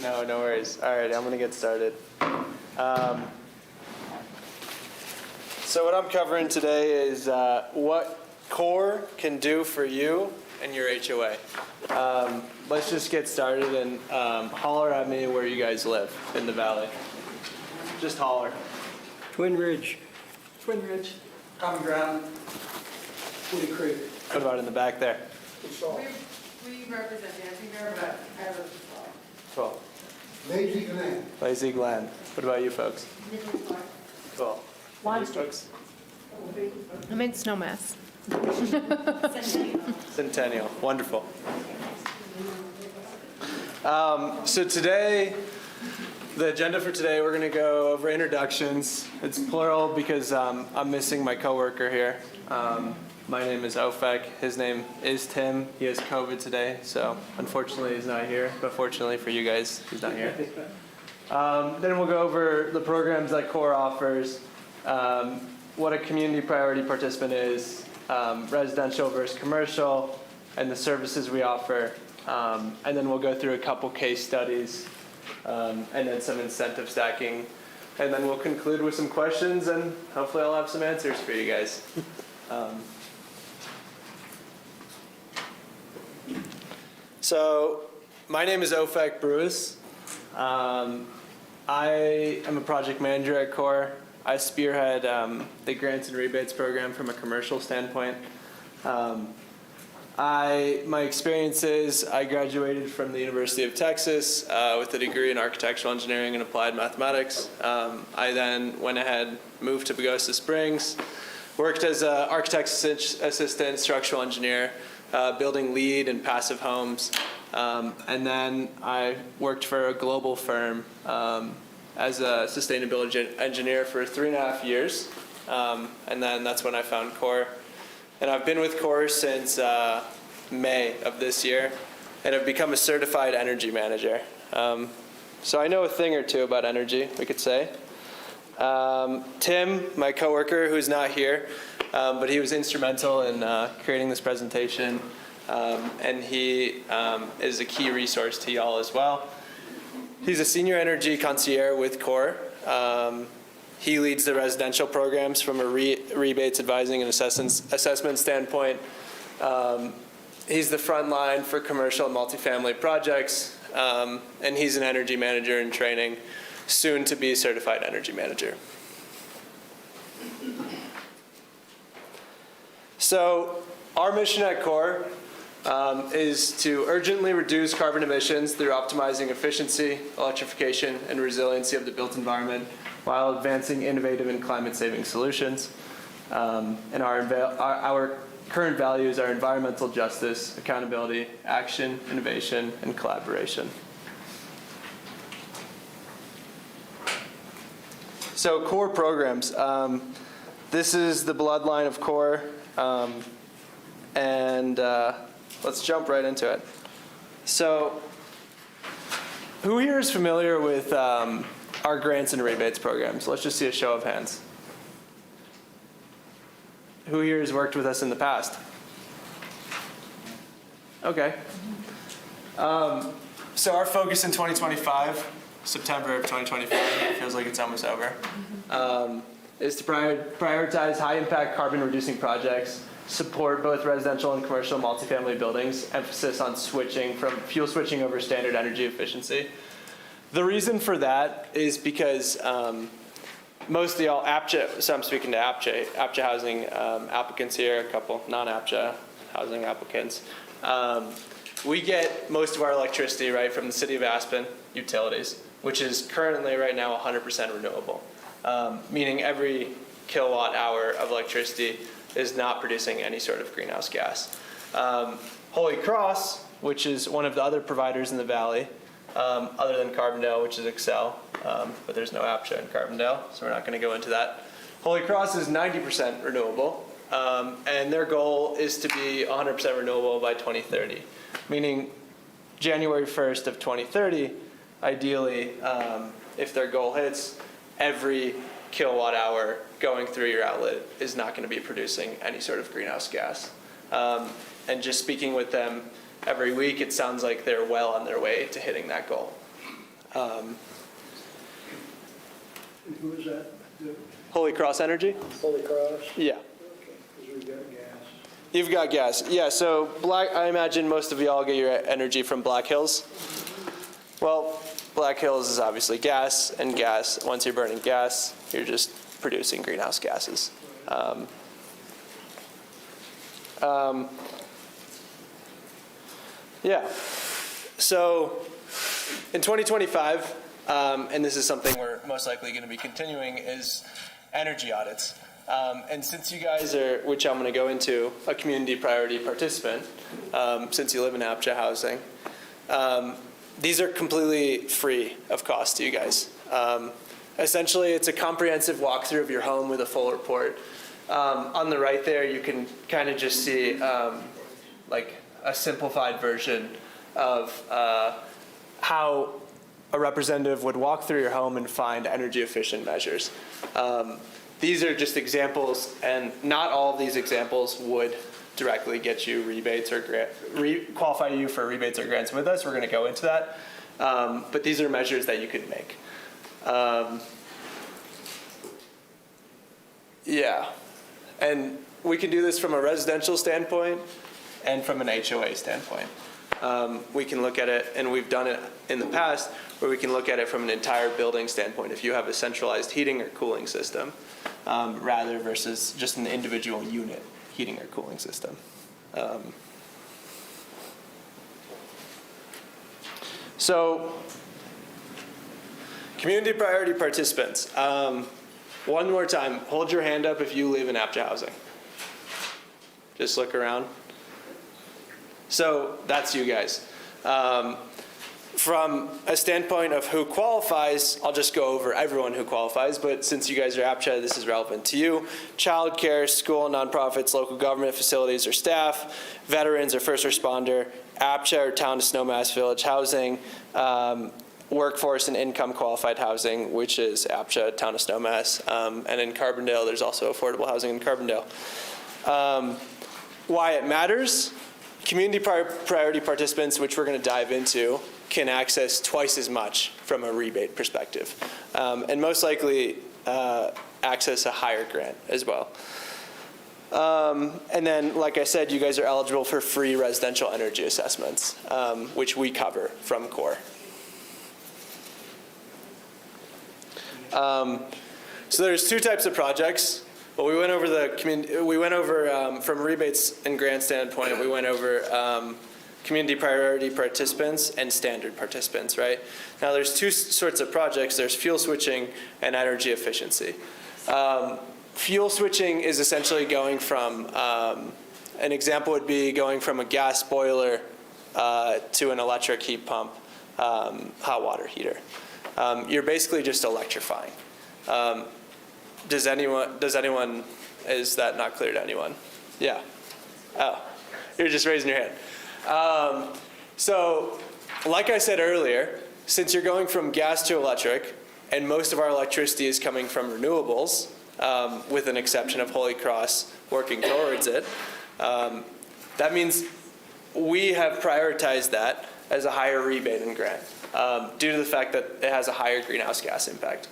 No worries. All right, I'm going to get started. So what I'm covering today is what CORE can do for you and your HOA. Let's just get started and holler at me where you guys live in the valley. Just holler. Twin Ridge. Twin Ridge, Common Ground, Woody Creek. What about in the back there? We represent Dancing Bear, but I live as well. Cool. Lazy Glen. Lazy Glen. What about you folks? Cool. One. You folks? I'm in Snowmass. Centennial. Wonderful. So today, the agenda for today, we're going to go over introductions. It's plural because I'm missing my coworker here. My name is Ofek. His name is Tim. He has COVID today, so unfortunately he's not here. But fortunately for you guys, he's not here. Then we'll go over the programs that CORE offers, what a community priority participant is, residential versus commercial, and the services we offer. And then we'll go through a couple case studies, and then some incentive stacking. And then we'll conclude with some questions, and hopefully I'll have some answers for you guys. So my name is Ofek Bruhis. I am a project manager at CORE. I spearhead the grants and rebates program from a commercial standpoint. My experience is I graduated from the University of Texas with a degree in architectural engineering and applied mathematics. I then went ahead, moved to Pagosa Springs, worked as an architect's assistant, structural engineer, building lead and passive homes. And then I worked for a global firm as a sustainability engineer for 3.5 years. And then that's when I found CORE. And I've been with CORE since May of this year, and I've become a certified energy manager. So I know a thing or two about energy, we could say. Tim, my coworker, who's not here, but he was instrumental in creating this presentation, and he is a key resource to y'all as well. He's a senior energy concierge with CORE. He leads the residential programs from a rebates advising and assessment standpoint. He's the front line for commercial and multifamily projects, and he's an energy manager in training, soon to be certified energy manager. So our mission at CORE is to urgently reduce carbon emissions through optimizing efficiency, electrification, and resiliency of the built environment while advancing innovative and climate-saving solutions. And our current values are environmental justice, accountability, action, innovation, and collaboration. So CORE programs. This is the bloodline of CORE, and let's jump right into it. So who here is familiar with our grants and rebates programs? Let's just see a show of hands. Who here has worked with us in the past? Okay. So our focus in 2025, September of 2025, feels like it's almost over, is to prioritize high-impact carbon-reducing projects, support both residential and commercial multifamily buildings, emphasis on fuel switching over standard energy efficiency. The reason for that is because most of y'all, APCHA, so I'm speaking to APCHA housing applicants here, a couple non-APCHA housing applicants. We get most of our electricity, right, from the city of Aspen utilities, which is currently right now 100% renewable, meaning every kilowatt hour of electricity is not producing any sort of greenhouse gas. Holy Cross, which is one of the other providers in the valley, other than Carbondale, which is Excel, but there's no APCHA in Carbondale, so we're not going to go into that. Holy Cross is 90% renewable, and their goal is to be 100% renewable by 2030, meaning January 1st of 2030, ideally, if their goal hits, every kilowatt hour going through your outlet is not going to be producing any sort of greenhouse gas. And just speaking with them every week, it sounds like they're well on their way to hitting that goal. Who is that? The Holy Cross Energy? Holy Cross? Yeah. Okay, because we've got gas. You've got gas. Yeah, so I imagine most of y'all get your energy from Black Hills. Well, Black Hills is obviously gas, and gas, once you're burning gas, you're just producing greenhouse gases. Yeah. So in 2025, and this is something we're most likely going to be continuing, is energy audits. And since you guys are, which I'm going to go into, a community priority participant, since you live in HOA housing, these are completely free of cost to you guys. Essentially, it's a comprehensive walkthrough of your home with a full report. On the right there, you can kind of just see like a simplified version of how a representative would walk through your home and find energy efficient measures. These are just examples, and not all of these examples would directly get you rebates or qualify you for rebates or grants with us. We're going to go into that. But these are measures that you could make. Yeah. And we can do this from a residential standpoint and from an HOA standpoint. We can look at it, and we've done it in the past, where we can look at it from an entire building standpoint. If you have a centralized heating or cooling system, rather versus just an individual unit heating or cooling system. So, community priority participants. One more time, hold your hand up if you live in HOA housing. Just look around. So that's you guys. From a standpoint of who qualifies, I'll just go over everyone who qualifies, but since you guys are HOA, this is relevant to you. Childcare, school, nonprofits, local government facilities or staff, veterans or first responder, HOA or town to snowmass village housing, workforce and income qualified housing, which is HOA, town of snowmass, and in Carbondale, there's also affordable housing in Carbondale. Why it matters? Community priority participants, which we're going to dive into, can access twice as much from a rebate perspective, and most likely access a higher grant as well. And then, like I said, you guys are eligible for free residential energy assessments, which we cover from CORE. So there's two types of projects. Well, we went over the community. We went over from rebates and grant standpoint. We went over community priority participants and standard participants. Right now, there's two sorts of projects. There's fuel switching and energy efficiency. Fuel switching is essentially going from an example would be going from a gas boiler to an electric heat pump, hot water heater. You're basically just electrifying. Does anyone, is that not clear to anyone? Yeah. Oh, you're just raising your hand. So, like I said earlier, since you're going from gas to electric, and most of our electricity is coming from renewables, with an exception of Holy Cross working towards it, that means we have prioritized that as a higher rebate and grant, due to the fact that it has a higher greenhouse gas impact.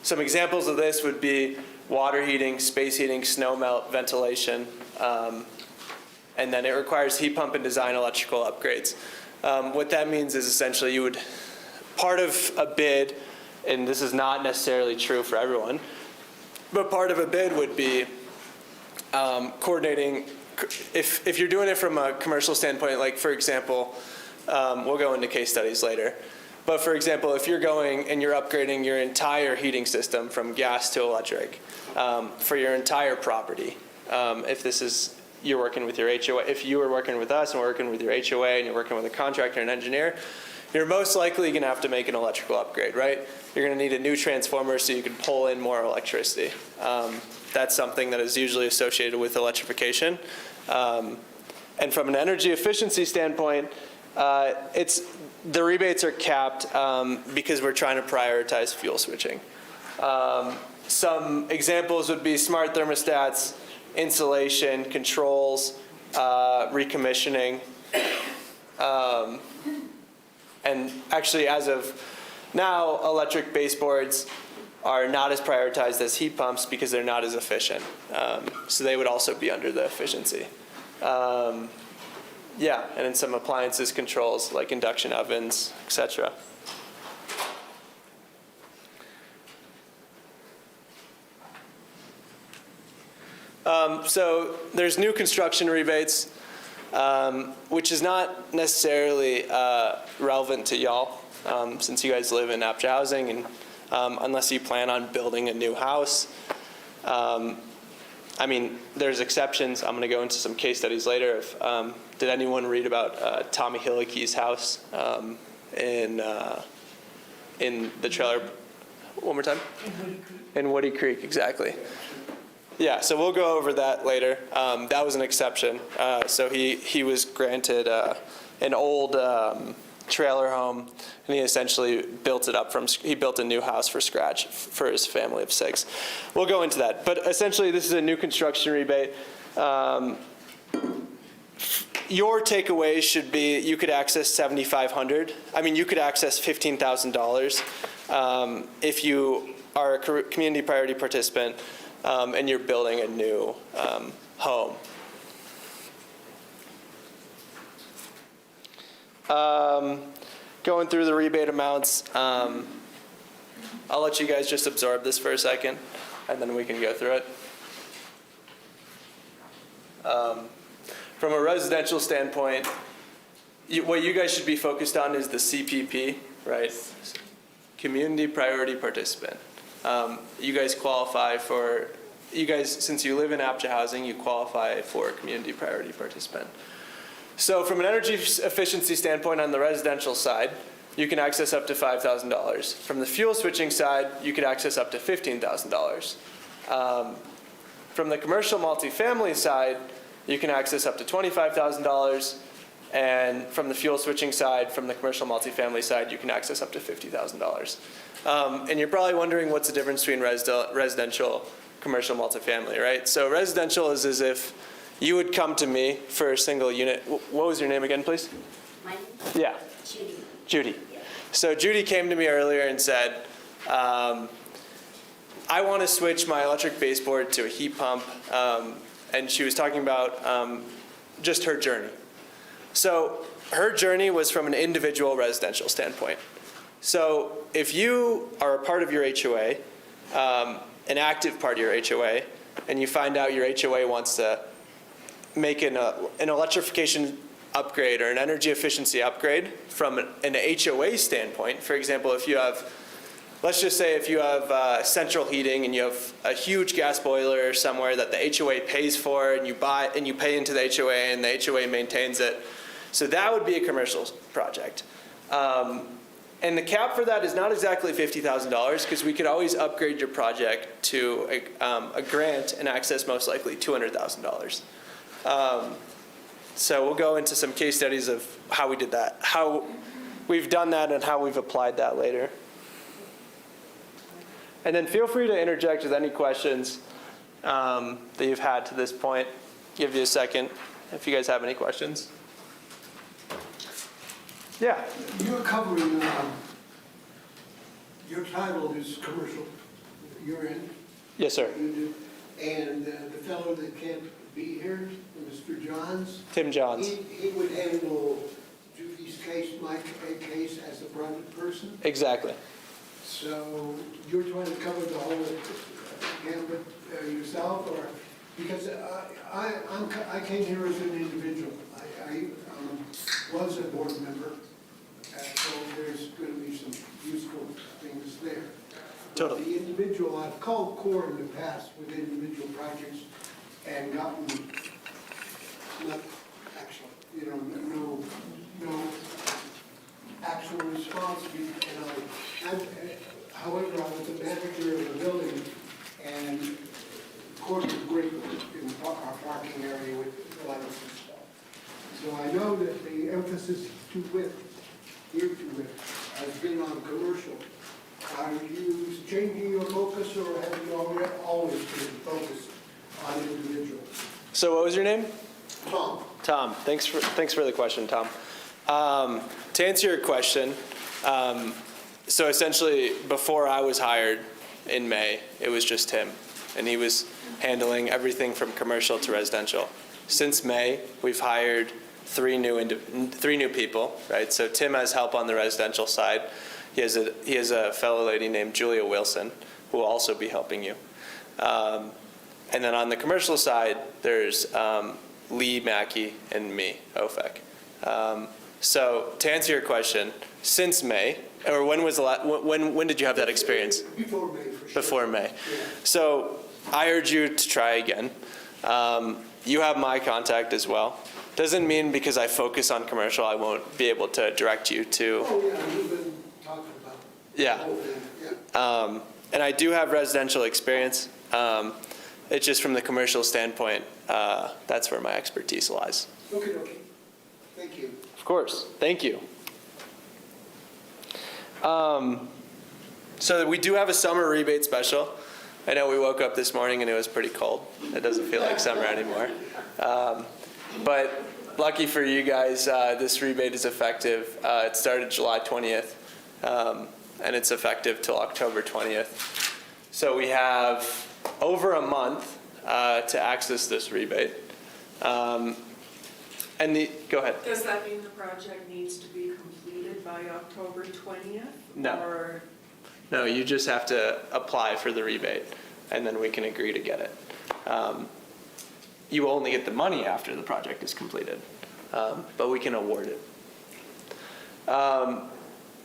Some examples of this would be water heating, space heating, snow melt, ventilation, and then it requires heat pump and design electrical upgrades. What that means is essentially you would, part of a bid, and this is not necessarily true for everyone, but part of a bid would be coordinating, if you're doing it from a commercial standpoint, like for example, we'll go into case studies later. But for example, if you're going and you're upgrading your entire heating system from gas to electric for your entire property, if this is, you're working with your HOA, if you were working with us and we're working with your HOA and you're working with a contractor and engineer, you're most likely going to have to make an electrical upgrade, right? You're going to need a new transformer so you can pull in more electricity. That's something that is usually associated with electrification. And from an energy efficiency standpoint, the rebates are capped because we're trying to prioritize fuel switching. Some examples would be smart thermostats, insulation, controls, recommissioning. And actually, as of now, electric baseboards are not as prioritized as heat pumps because they're not as efficient. So they would also be under the efficiency. Yeah, and in some appliances controls like induction ovens, etc. So there's new construction rebates, which is not necessarily relevant to y'all, since you guys live in APTA housing, and unless you plan on building a new house. I mean, there's exceptions. I'm going to go into some case studies later. Did anyone read about Tommy Hilliky's house in the trailer? One more time? In Woody Creek, exactly. Yeah, so we'll go over that later. That was an exception. So he was granted an old trailer home, and he essentially built it up he built a new house from scratch for his family of 6. We'll go into that. But essentially, this is a new construction rebate. Your takeaway should be you could access $7,500. I mean, you could access $15,000 if you are a community priority participant and you're building a new home. Going through the rebate amounts, I'll let you guys just absorb this for a second, and then we can go through it. From a residential standpoint, what you guys should be focused on is the CPP, right? Community Priority Participant. You guys qualify for, since you live in APTA housing, you qualify for Community Priority Participant. So from an energy efficiency standpoint on the residential side, you can access up to $5,000. From the fuel switching side, you could access up to $15,000. From the commercial multifamily side, you can access up to $25,000. And from the fuel switching side, from the commercial multifamily side, you can access up to $50,000. And you're probably wondering what's the difference between residential, commercial, multifamily, right? So residential is as if you would come to me for a single unit. What was your name again, please? My name? Yeah. Judy. Judy. Yeah. So Judy came to me earlier and said, I want to switch my electric baseboard to a heat pump. And she was talking about just her journey. So her journey was from an individual residential standpoint. So if you are a part of your HOA, an active part of your HOA, and you find out your HOA wants to make an electrification upgrade or an energy efficiency upgrade from an HOA standpoint, for example, if you have, let's just say if you have central heating and you have a huge gas boiler somewhere that the HOA pays for, and you pay into the HOA and the HOA maintains it. So that would be a commercial project. And the cap for that is not exactly $50,000 because we could always upgrade your project to a grant and access most likely $200,000. So we'll go into some case studies of how we did that, how we've done that, and how we've applied that later. And then feel free to interject with any questions that you've had to this point. Give you a second if you guys have any questions. Yeah. You're covering, your title is commercial, you're in. Yes, sir. You do. And the fellow that can't be here, Mr. Johns. Tim Johns. He would handle Judy's case, my case as a private person. Exactly. So you're trying to cover the whole gambit yourself, or, because I came here as an individual. I was a board member, so there's going to be some useful things there. Totally. The individual, I've called CORE in the past with individual projects and gotten, not actual, no actual response. However, I was a manager of the building, and CORE was great in our parking area with lights and stuff. So I know that the emphasis to width, here to width, has been on commercial. Are you changing your focus, or have you always been focused on individual? So what was your name? Tom. Tom. Thanks for the question, Tom. To answer your question, so essentially, before I was hired in May, it was just him, and he was handling everything from commercial to residential. Since May, we've hired three new people, right? So Tim has help on the residential side. He has a fellow lady named Julia Wilson who will also be helping you. And then on the commercial side, there's Lee Mackey and me, Ofek. So to answer your question, since May, or when was the when did you have that experience? Before May, for sure. Before May. Yeah. So I urge you to try again. You have my contact as well. Doesn't mean because I focus on commercial, I won't be able to direct you to. Oh, yeah, you've been talking about Yeah. the whole thing, yeah. And I do have residential experience. It's just from the commercial standpoint, that's where my expertise lies. Okay. Thank you. Of course. Thank you. So we do have a summer rebate special. I know we woke up this morning and it was pretty cold. It doesn't feel like summer anymore. But lucky for you guys, this rebate is effective. It started July 20th, and it's effective till October 20th. So we have over a month to access this rebate. Go ahead. Does that mean the project needs to be completed by October 20th? No. Or No, you just have to apply for the rebate, and then we can agree to get it. You only get the money after the project is completed, but we can award it.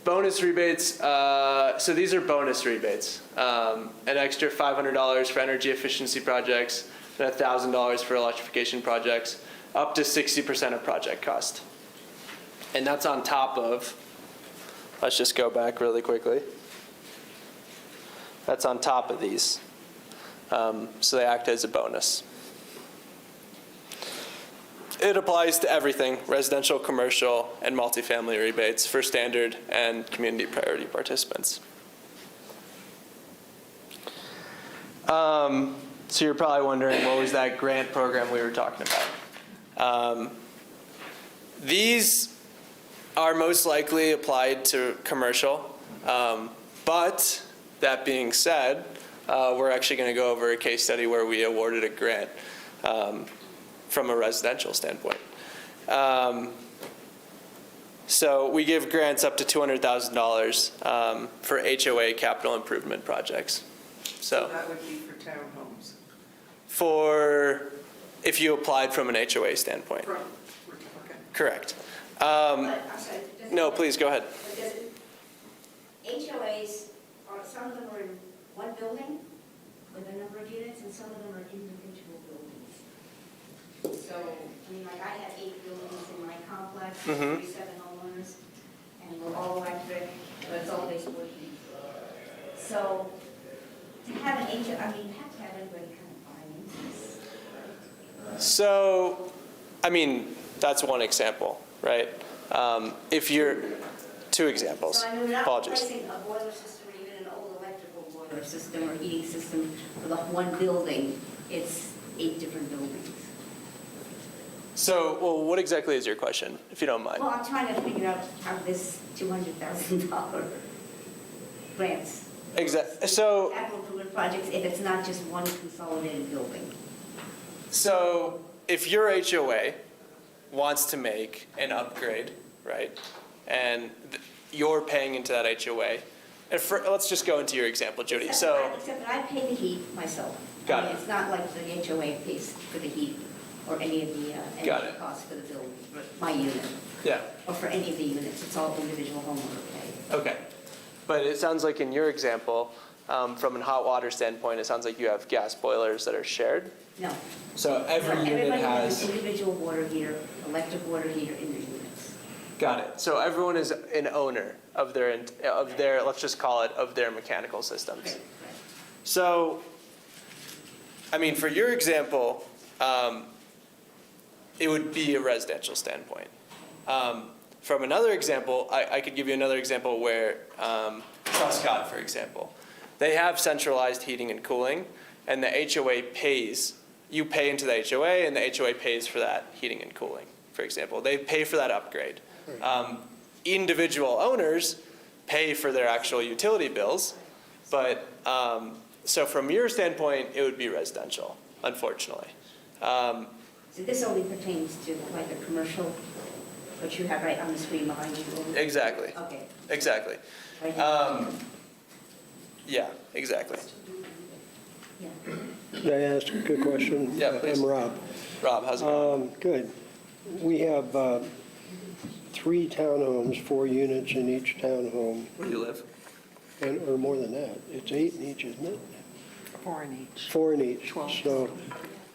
Bonus rebates, so these are bonus rebates. An extra $500 for energy efficiency projects, and $1,000 for electrification projects, up to 60% of project cost. And that's on top of, let's just go back really quickly. That's on top of these. So they act as a bonus. It applies to everything, residential, commercial, and multifamily rebates for standard and community priority participants. So you're probably wondering, what was that grant program we were talking about? These are most likely applied to commercial, but that being said, we're actually going to go over a case study where we awarded a grant from a residential standpoint. So we give grants up to $200,000 for HOA capital improvement projects. So that would be for townhomes? for if you applied from an HOA standpoint. Okay. Correct. But, I'm sorry, No, please go ahead. HOAs, some of them are in one building with a number of units, and some of them are individual buildings. So, I mean, like I have 8 buildings in my complex, 37 homeowners, and we're all electric, but it's all based working. So, to have an HOA, I mean, you have to have everybody kind of buy into this. So, I mean, that's one example, right? If you're, 2 examples. So I mean, we're not Apologies. replacing a boiler system or even an old electrical boiler system or heating system for the one building. It's 8 different buildings. So, well, what exactly is your question, if you don't mind? Well, I'm trying to figure out how this $200,000 grants. So, Capital improvement projects, if it's not just one consolidated building. so if your HOA wants to make an upgrade, right, and you're paying into that HOA, and let's just go into your example, Judy. Except that I pay the heat myself. Got I mean, it. It's not like the HOA pays for the heat or any of the Got energy it. costs for the building, for my unit, Yeah, or for any of the units. It's all individual homeowner pay. okay. But it sounds like in your example, from a hot water standpoint, it sounds like you have gas boilers that are shared. No. So every unit Everybody has. has an individual water heater, electric water heater in their units. Got it. So everyone is an owner of their, let's just call it, of their mechanical systems. Right. So, I mean, for your example, it would be a residential standpoint. From another example, I could give you another example where Truscott, for example, they have centralized heating and cooling, and the HOA pays, you pay into the HOA, and the HOA pays for that heating and cooling. for example. They pay for that upgrade. Individual owners pay for their actual utility bills, but so from your standpoint, it would be residential, unfortunately. So this only pertains to like a commercial, what you have right on the screen behind you? Exactly. Okay. Exactly. Right now. Yeah, exactly. Yeah. Can I ask a good question? Yeah, please. I'm Rob. Rob, how's it going? Good. We have 3 townhomes, 4 units in each townhome, Where do you live? or more than that. It's 8 in each, isn't it? 4 in each. 4 in each. 12. So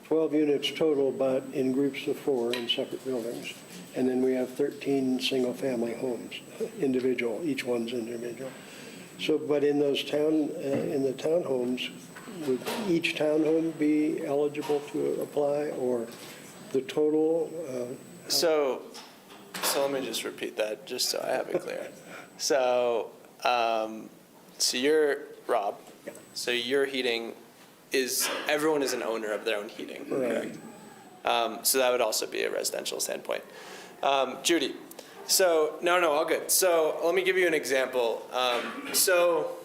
12 units total, but in groups of 4 in separate buildings. And then we have 13 single-family homes, individual, each one's individual. So, but in those in the townhomes, would each townhome be eligible to apply, or the total? So let me just repeat that, just so I have it clear. So, so you're, Rob, so your heating everyone is an owner of their own heating, correct? So that would also be a residential standpoint. Judy, so, no, all good. So let me give you an example. So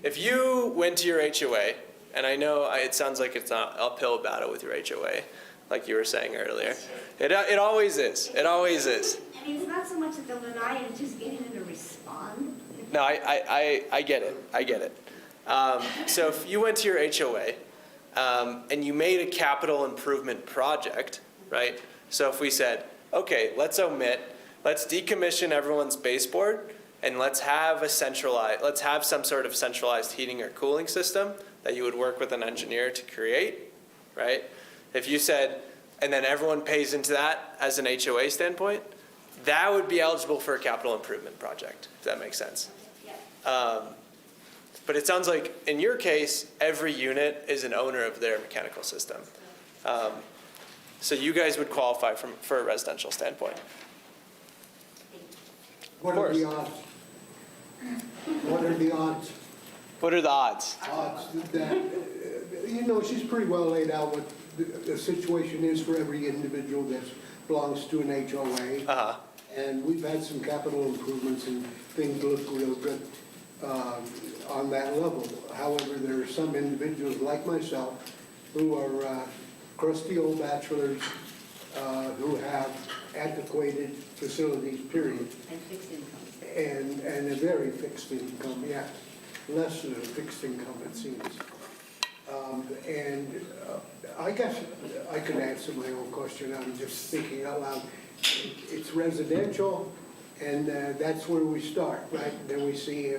if you went to your HOA, and I know it sounds like it's an uphill battle with your HOA, like you were saying earlier. It always is. It always is. I mean, it's not so much that they'll deny it, it's just getting them to respond. No, I get it. I get it. So if you went to your HOA and you made a capital improvement project, right? So if we said, okay, let's decommission everyone's baseboard and let's have some sort of centralized heating or cooling system that you would work with an engineer to create, right? If you said, and then everyone pays into that as an HOA standpoint, that would be eligible for a capital improvement project, if that makes sense. Yeah. But it sounds like, in your case, every unit is an owner of their mechanical system. So you guys would qualify for a residential standpoint. What are the odds? What are the odds? What are the odds? Odds that, she's pretty well laid out what the situation is for every individual that belongs to an HOA. Uh-huh. And we've had some capital improvements and things look real good on that level. However, there are some individuals like myself who are crusty old bachelors who have antiquated facilities, period. And fixed income. And a very fixed income, yeah. Less than a fixed income, it seems. I guess I could answer my own question. I'm just thinking out loud. It's residential, and that's where we start, right? Then we see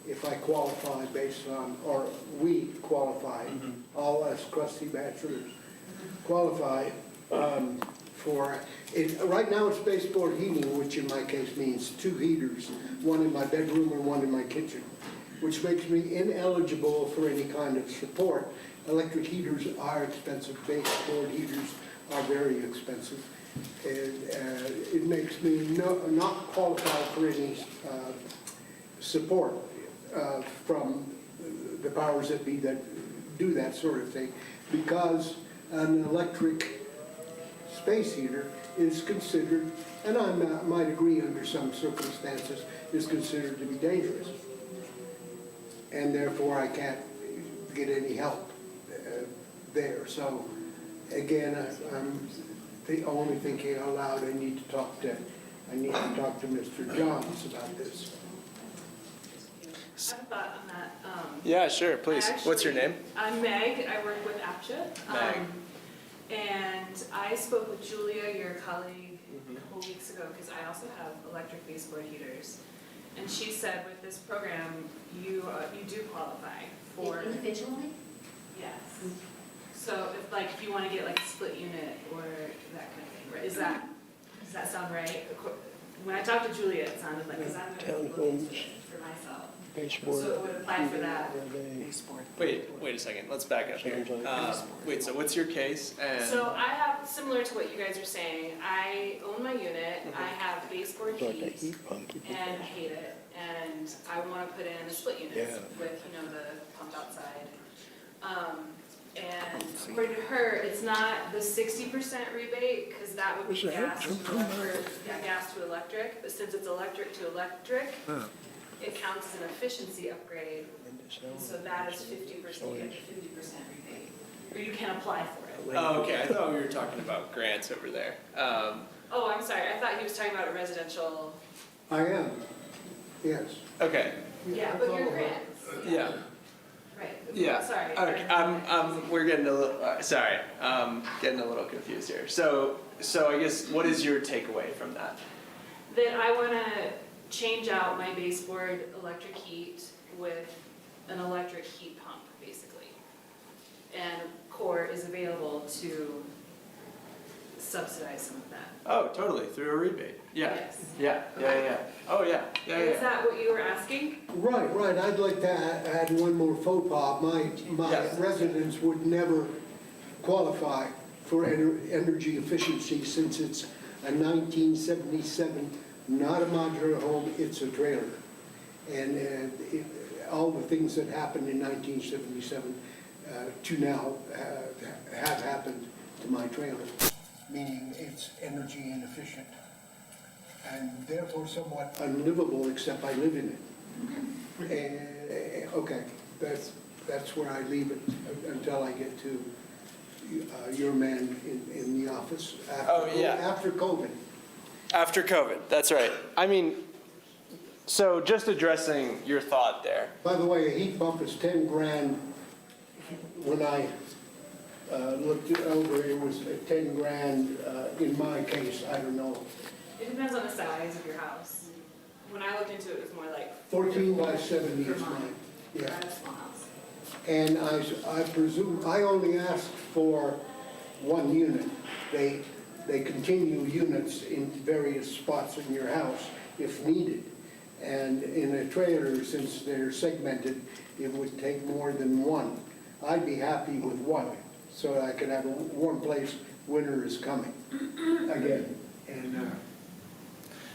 if I qualify based on, or we qualify, all us crusty bachelors qualify for it. Right now it's baseboard heating, which in my case means 2 heaters, one in my bedroom and one in my kitchen, which makes me ineligible for any kind of support. Electric heaters are expensive, baseboard heaters are very expensive. And it makes me not qualified for any support from the powers that be that do that sort of thing, because an electric space heater is considered, and I might agree under some circumstances, is considered to be dangerous. And therefore I can't get any help there. So again, I'm only thinking out loud. I need to talk to Mr. Johns about this. I have a thought on that. Yeah, sure, please. What's your name? I'm Meg. I work with H.O.A. Meg. And I spoke with Julia, your colleague, a couple weeks ago, because I also have electric baseboard heaters. And she said with this program, you do qualify for... Individually? Yes. So if you want to get like a split unit or that kind of thing, right? Does that sound right? When I talked to Julia, it sounded like, because I'm going to look into it for myself. Baseboard. So it would apply for that. Wait a second. Let's back up here. Wait, so what's your case? And So I have, similar to what you guys are saying, I own my unit, I have baseboard It's like a heat, heat pump. and I hate it, and I want to put in a split unit Yeah. with, the pump outside. And according to her, it's not the 60% rebate, because that would be gas to electric, but since it's electric to electric, it counts as an efficiency upgrade, and so that is 50%, you get the 50% rebate, or you can apply for it. Oh, okay, I thought we were talking about grants over there. Oh, I'm sorry, I thought he was talking about a residential, I am, yes. Okay, yeah, but your grants, yeah. right, Yeah. sorry. Okay, we're getting a little, sorry, getting a little confused here. So I guess, what is your takeaway from that? That I want to change out my baseboard electric heat with an electric heat pump, basically. And CORE is available to subsidize some of that. Oh, totally, through a rebate. Yeah. Yes. Yeah. Oh, yeah. Is that what you were asking? Right, I'd like to add one more faux pas. My Yes. residents would never qualify for energy efficiency since it's a 1977, not a modular home, it's a trailer. And all the things that happened in 1977 to now have happened to my trailer, meaning it's energy inefficient and therefore somewhat unlivable, except I live in it. And, okay, that's where I leave it until I get to your man in the office after COVID. After COVID, that's right. I mean, so just addressing your thought there. By the way, a heat pump is 10 grand. When I looked it over, it was 10 grand. In my case, I don't know, It depends on the size of your house. When I looked into it, it was more like 14 by 70 is mine. I Yeah. have a small house. And I presume, I only asked for one unit. They continue units in various spots in your house if needed. And in a trailer, since they're segmented, it would take more than one. I'd be happy with one, so I could have a warm place, winter is coming again. And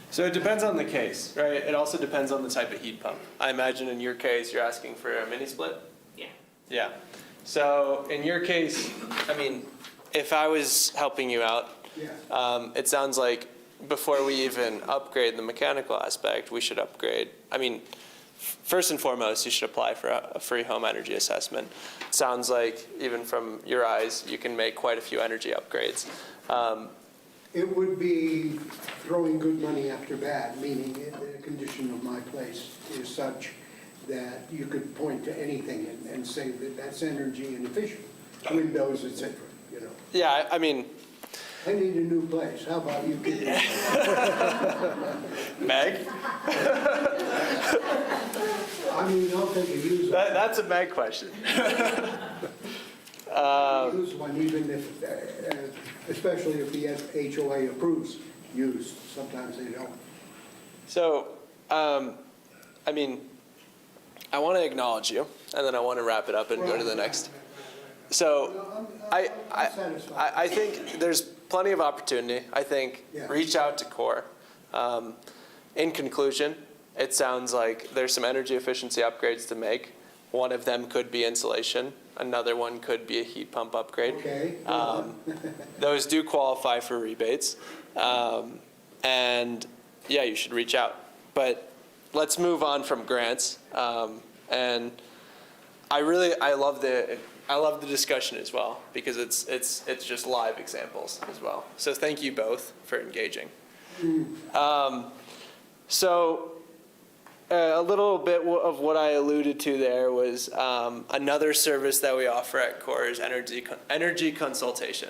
So it depends on the case, right? It also depends on the type of heat pump. I imagine in your case, you're asking for a mini split? Yeah. Yeah. So in your case, I mean, if I was helping you out, yeah, it sounds like before we even upgrade the mechanical aspect, we should upgrade. I mean, first and foremost, you should apply for a free home energy assessment. It sounds like even from your eyes, you can make quite a few energy upgrades. it would be throwing good money after bad, meaning the condition of my place is such that you could point to anything and say that that's energy inefficient, windows, et cetera, you know. Yeah, I mean, I need a new place, how about you? Meg? I mean, I'll take a used one. That's a Meg question. Use one even if, especially if the HOA approves used, sometimes they don't. So, I mean, I want to acknowledge you, and then I want to wrap it up and go to the next. So, I'm satisfied. I think there's plenty of opportunity. I think Yeah. reach out to CORE. In conclusion, it sounds like there's some energy efficiency upgrades to make. One of them could be insulation. Another one could be a heat pump upgrade. Okay. Those do qualify for rebates. And yeah, you should reach out. But let's move on from grants. And I love the discussion as well, because it's just live examples as well. So thank you both for engaging. So a little bit of what I alluded to there was another service that we offer at CORE is energy consultation.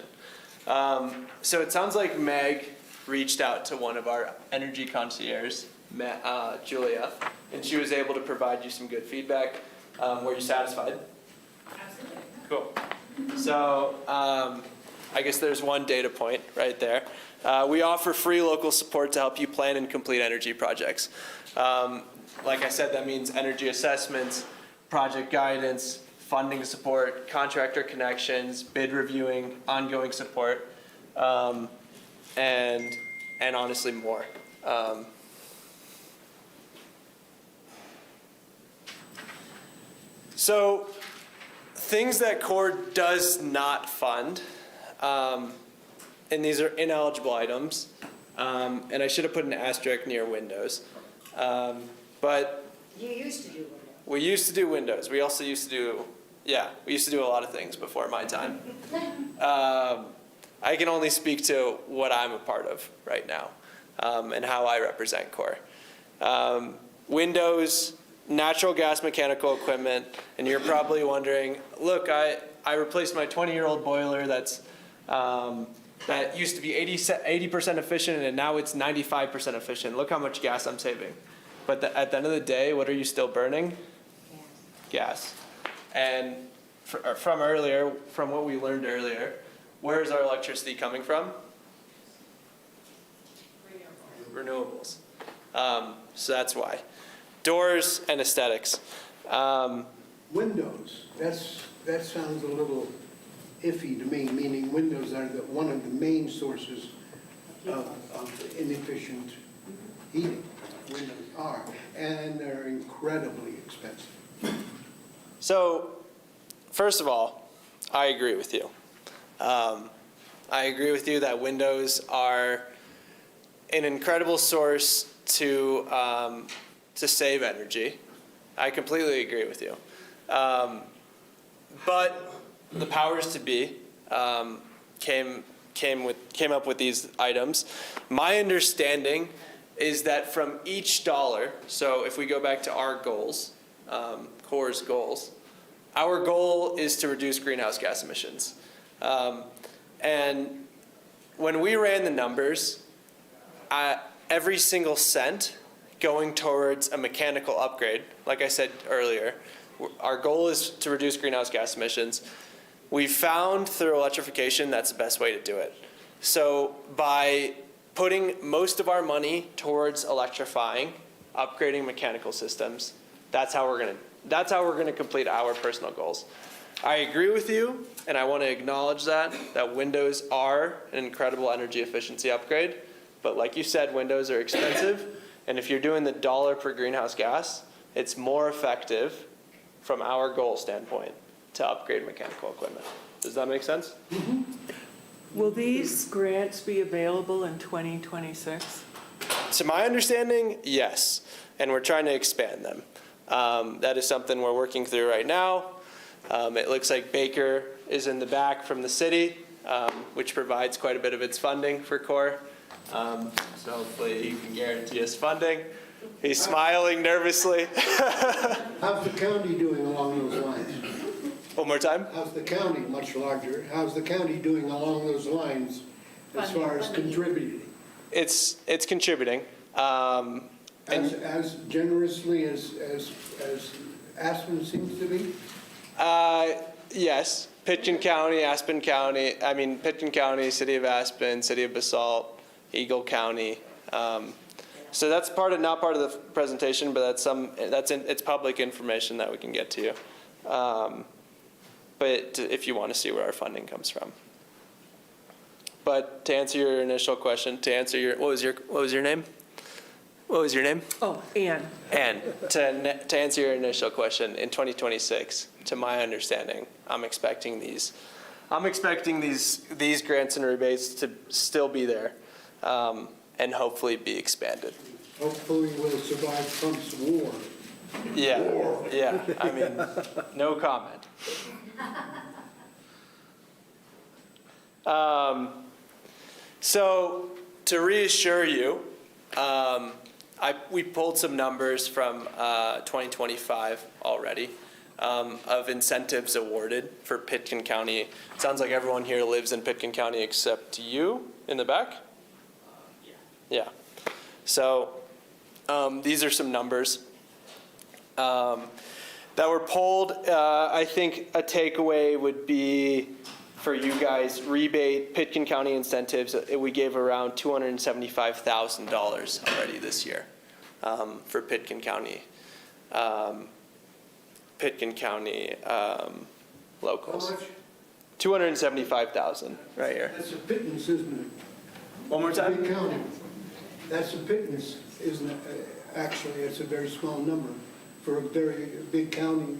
So it sounds like Meg reached out to one of our energy concierges, Julia, and she was able to provide you some good feedback. Were you satisfied? Absolutely. Cool. So I guess there's one data point right there. We offer free local support to help you plan and complete energy projects. Like I said, that means energy assessments, project guidance, funding support, contractor connections, bid reviewing, ongoing support, and honestly more. So things that CORE does not fund, and these are ineligible items, and I should have put an asterisk near windows. But You used to do it. we used to do windows. We also used to do, we used to do a lot of things before my time. I can only speak to what I'm a part of right now, and how I represent CORE. Windows, natural gas mechanical equipment, and you're probably wondering, look, I replaced my 20-year-old boiler that used to be 80% efficient and now it's 95% efficient. Look how much gas I'm saving. But at the end of the day, what are you still burning? Gas. And from what we learned earlier, where is our electricity coming from? Renewables. So that's why. Doors and aesthetics. Windows, that sounds a little iffy to me, meaning windows are one of the main sources of inefficient heating. Windows are, and they're incredibly expensive. So, first of all, I agree with you. I agree with you that windows are an incredible source to save energy. I completely agree with you. But the powers to be came up with these items. My understanding is that from each dollar, so if we go back to our goals, CORE's goals, our goal is to reduce greenhouse gas emissions. And when we ran the numbers, every single cent going towards a mechanical upgrade, like I said earlier, our goal is to reduce greenhouse gas emissions. We found through electrification that's the best way to do it. So by putting most of our money towards electrifying, upgrading mechanical systems, that's how we're gonna complete our personal goals. I agree with you, and I want to acknowledge that windows are an incredible energy efficiency upgrade. But like you said, windows are expensive, and if you're doing the dollar per greenhouse gas, it's more effective from our goal standpoint to upgrade mechanical equipment. Does that make sense? Mm-hmm. Will these grants be available in 2026? To my understanding, yes, and we're trying to expand them. That is something we're working through right now. It looks like Baker is in the back from the city, which provides quite a bit of its funding for CORE. So hopefully you can guarantee us funding. He's smiling nervously. How's the county doing along those lines? One more time? How's the county, much larger, how's the county doing along those lines as far as contributing? It's contributing. As generously as Aspen seems to be? Yes, Pitkin County, Aspen County, Pitkin County, City of Aspen, City of Basalt, Eagle County. So that's not part of the presentation, but it's public information that we can get to you. But if you want to see where our funding comes from. But to answer your initial question, what was your name? What was your name? Oh, Ann. And to answer your initial question, in 2026, to my understanding, I'm expecting these grants and rebates to still be there, and hopefully be expanded. Hopefully we'll survive Trump's war. Yeah, no comment. So to reassure you, we pulled some numbers from 2025 already of incentives awarded for Pitkin County. It sounds like everyone here lives in Pitkin County except you in the back? Yeah. So these are some numbers that were pulled. I think a takeaway would be for you guys, rebate, Pitkin County incentives, we gave around $275,000 already this year for Pitkin County. Locals. How much? $275,000 right here. That's a pittance, isn't it? One more time? Big county. That's a pittance, isn't it? Actually, it's a very small number for a very big county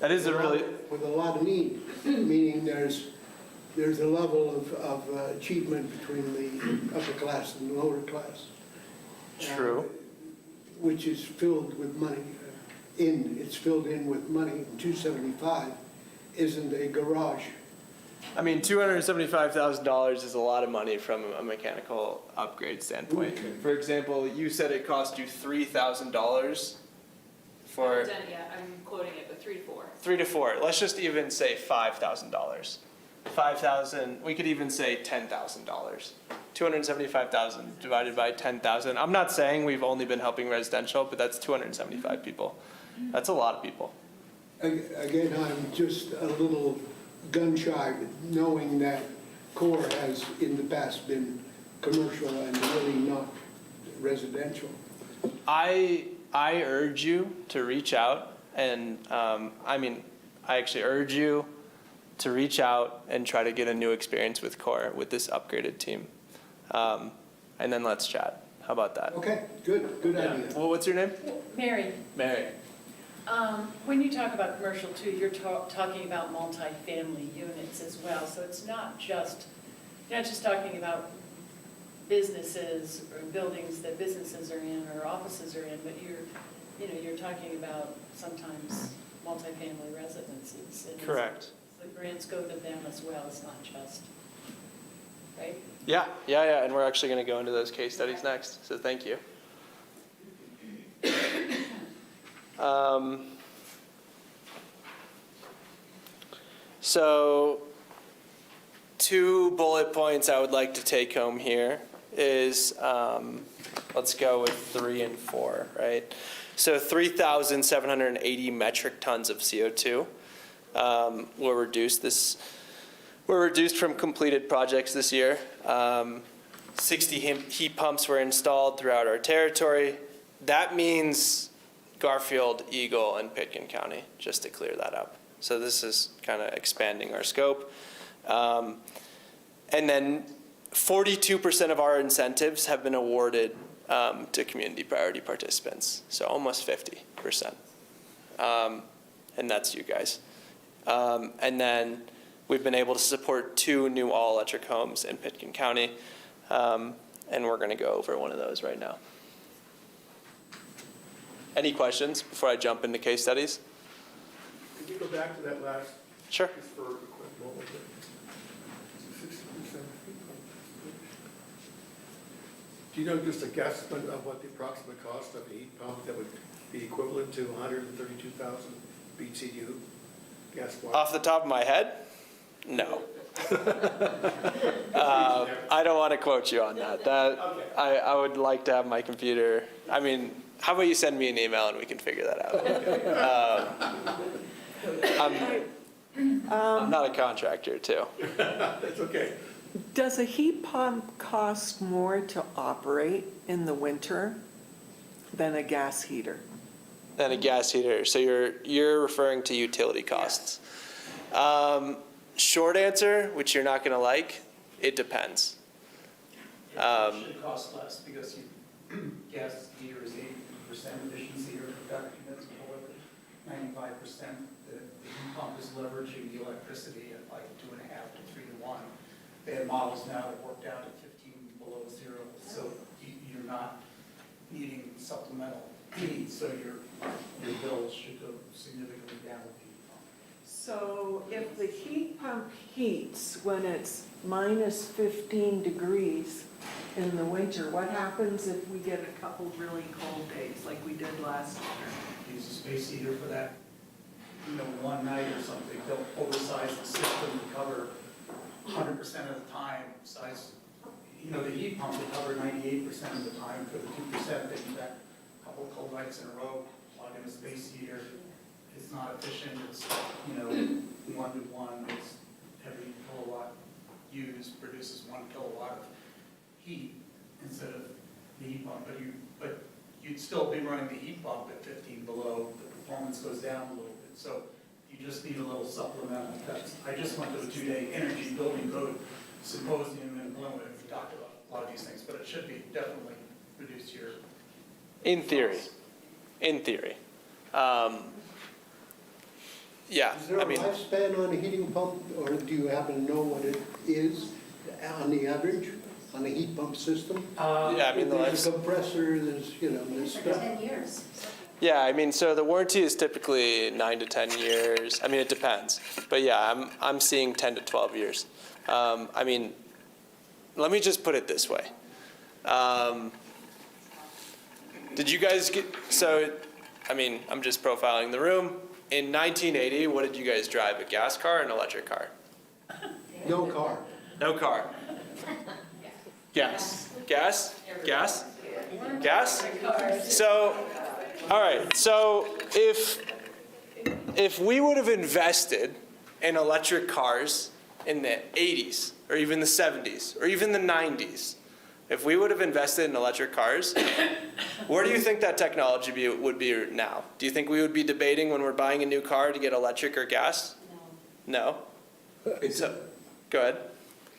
That is a really, with a lot of need, meaning there's a level of achievement between the upper class and the lower class. True. Which is filled with money. It's filled in with money. 275 isn't a garage. I mean, $275,000 is a lot of money from a mechanical upgrade standpoint. For example, you said it cost you $3,000 for Done, yeah, I'm quoting it, but 3 to 4. 3 to 4. Let's just even say $5,000. 5,000. We could even say $10,000. 275,000 divided by 10,000. I'm not saying we've only been helping residential, but that's 275 people. That's a lot of people. Again, I'm just a little gun shy knowing that CORE has in the past been commercial and really not residential. I urge you to reach out, and I actually urge you to reach out and try to get a new experience with CORE with this upgraded team, and then let's chat. How about that? Okay, good idea. Well, what's your name? Mary, Mary. when you talk about commercial too, you're talking about multifamily units as well. So it's not just, you're not just talking about businesses or buildings that businesses are in or offices are in, but you're talking about sometimes multifamily residences. And Correct. the grants go to them as well. It's not just, right? Yeah, and we're actually going to go into those case studies next, so thank you. So 2 bullet points I would like to take home here is, let's go with 3 and 4, right? So 3,780 metric tons of CO2 were reduced from completed projects this year. 60 heat pumps were installed throughout our territory. That means Garfield, Eagle, and Pitkin County, just to clear that up. So this is kind of expanding our scope. And then 42% of our incentives have been awarded to community priority participants, so almost 50%. And that's you guys. And then we've been able to support 2 new all-electric homes in Pitkin County, and we're going to go over one of those right now. Any questions before I jump into case studies? Could you go back to that last? Sure. Just for a quick moment. 60%. Do you know just a guesstimate of what the approximate cost of a heat pump that would be equivalent to 132,000 BTU gas water? Off the top of my head, no. I don't want to quote you on that. I would like to have my computer. I mean, how about you send me an email and we can figure that out. I'm not a contractor, too. That's okay. Does a heat pump cost more to operate in the winter than a gas heater? Than a gas heater. So you're referring to utility costs. Short answer, which you're not going to like, it depends. It should cost less because gas heater is 80% efficiency or production, that's however 95%. The heat pump is leveraging the electricity at like 2.5 to 3 to 1. They have models now that work down to 15 below 0, so you're not needing supplemental heat, so your bills should go significantly down with the heat pump. So if the heat pump heats when it's minus 15 degrees in the winter, what happens if we get a couple really cold days like we did last winter? Use a space heater for that, one night or something. They'll oversize the system to cover 100% of the time. Size, the heat pump will cover 98% of the time. For the 2%, they do that a couple of cold nights in a row, plug in a space heater. It's not efficient. It's 1-to-1. It's every kilowatt used produces 1 kilowatt of heat instead of the heat pump. But you'd still be running the heat pump at 15 below. The performance goes down a little bit. So you just need a little supplemental. I just went to a 2-day energy building code symposium in Bloomwood. We talked about a lot of these things, but it should be definitely reduced your. In theory. yeah, Is there I a mean, lifespan on a heating pump, or do you happen to know what it is on the average, on a heat pump system? yeah, I mean, the There's a life's, compressor, there's, there's For stuff. 10 years. yeah, I mean, so the warranty is typically 9 to 10 years. I mean, it depends. But yeah, I'm seeing 10 to 12 years. I mean, let me just put it this way. Did you guys get, so, I mean, I'm just profiling the room. In 1980, what did you guys drive, a gas car or an electric car? No car. No car. Gas. Gas? Gas? Gas? So, all right, so if we would have invested in electric cars in the 80s, or even the 70s, or even the 90s, if we would have invested in electric cars, where do you think that technology would be now? Do you think we would be debating when we're buying a new car to get electric or gas? No. So, go ahead.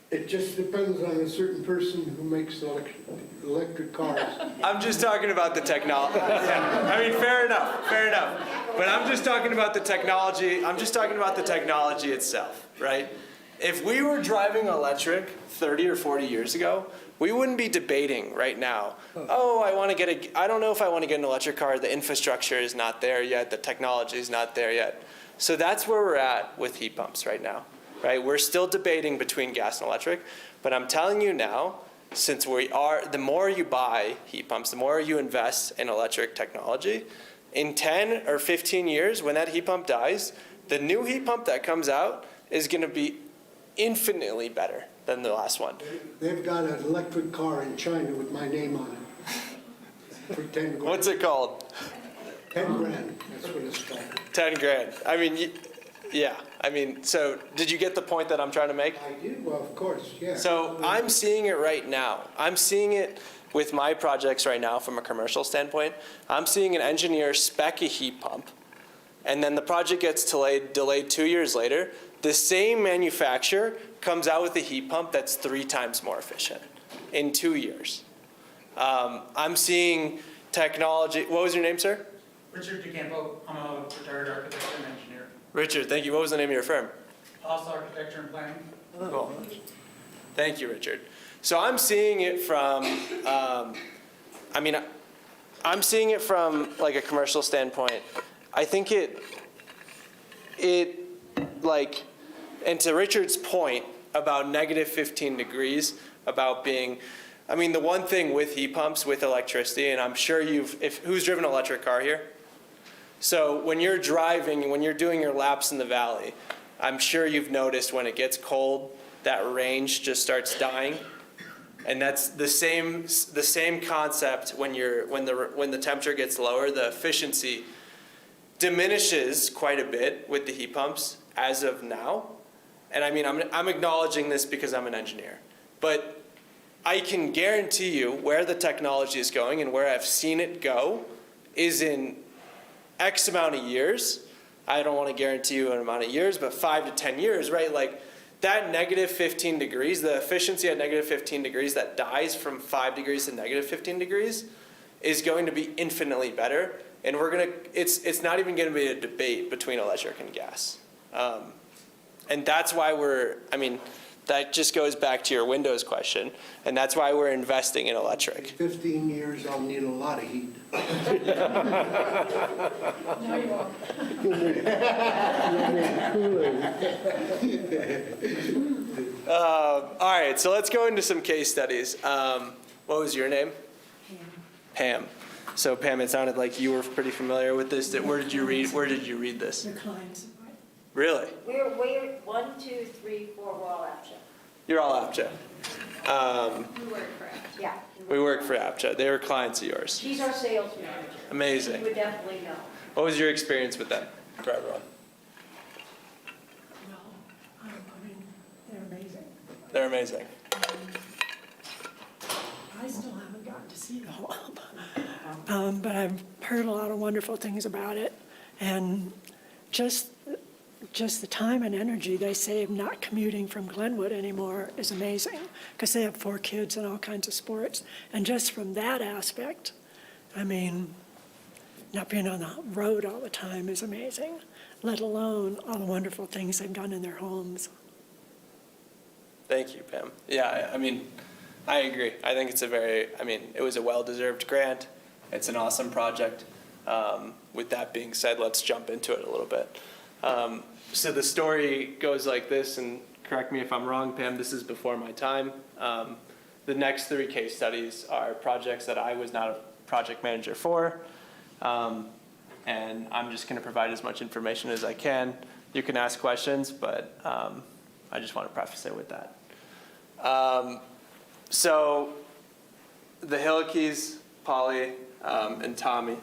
It just depends on a certain person who makes electric cars. I'm just talking about the technology. Yeah. I mean, fair enough, fair enough. But I'm just talking about the technology. I'm just talking about the technology itself, right? If we were driving electric 30 or 40 years ago, we wouldn't be debating right now, oh, I don't know if I want to get an electric car. The infrastructure is not there yet. The technology is not there yet. So that's where we're at with heat pumps right now, right? We're still debating between gas and electric, but I'm telling you now, since the more you buy heat pumps, the more you invest in electric technology, in 10 or 15 years, when that heat pump dies, the new heat pump that comes out is going to be infinitely better than the last one. They've got an electric car in China with my name on it for 10 grand. What's it called? 10 grand, that's what it's called. 10 grand. I mean, yeah. I mean, so did you get the point that I'm trying to make? I do, well, of course, yeah. So I'm seeing it right now. I'm seeing it with my projects right now from a commercial standpoint. I'm seeing an engineer spec a heat pump, and then the project gets delayed 2 years later. The same manufacturer comes out with a heat pump that's 3 times more efficient in 2 years. I'm seeing technology. What was your name, sir? Richard DeCampo, I'm a retired architect and engineer. Richard, thank you. What was the name of your firm? HOAS Architecture and Planning. Cool. Thank you, Richard. So I'm seeing it from, I'm seeing it from like a commercial standpoint. I think and to Richard's point about negative 15 degrees, about being, I mean, the one thing with heat pumps, with electricity, and I'm sure who's driven an electric car here? So when you're driving, when you're doing your laps in the valley, I'm sure you've noticed when it gets cold, that range just starts dying. And that's the same concept when the temperature gets lower, the efficiency diminishes quite a bit with the heat pumps as of now. And I mean, I'm acknowledging this because I'm an engineer. But I can guarantee you where the technology is going and where I've seen it go is in X amount of years. I don't want to guarantee you an amount of years, but 5 to 10 years, right? Like that negative 15 degrees, the efficiency at negative 15 degrees that dies from 5 degrees to negative 15 degrees is going to be infinitely better. And it's not even going to be a debate between electric and gas. And that's why that just goes back to your Windows question. And that's why we're investing in electric. 15 years, I'll need a lot of heat. No, you won't. All right, so let's go into some case studies. What was your name? Pam. So Pam, it sounded like you were pretty familiar with this. Where did you read this? The clients. Really? We're 1, 2, 3, 4, we're all APCHA. You're all APCHA. We work for APCHA. Yeah. We work for APCHA. They were clients of yours. She's our sales manager. Amazing. You would definitely know. What was your experience with them for everyone? Well, I mean, they're amazing. They're amazing. I still haven't gotten to see the whole but I've heard a lot of wonderful things about it. And just the time and energy they save not commuting from Glenwood anymore is amazing, because they have 4 kids and all kinds of sports. And just from that aspect, I mean, not being on the road all the time is amazing, let alone all the wonderful things they've done in their homes. Thank you, Pam. Yeah, I mean, I agree. I think it's it was a well-deserved grant. It's an awesome project. With that being said, let's jump into it a little bit. So the story goes like this, and correct me if I'm wrong, Pam, this is before my time. The next 3 case studies are projects that I was not a project manager for. And I'm just going to provide as much information as I can. You can ask questions, but I just want to preface it with that. So the Hillikeys, Polly, and Tommy,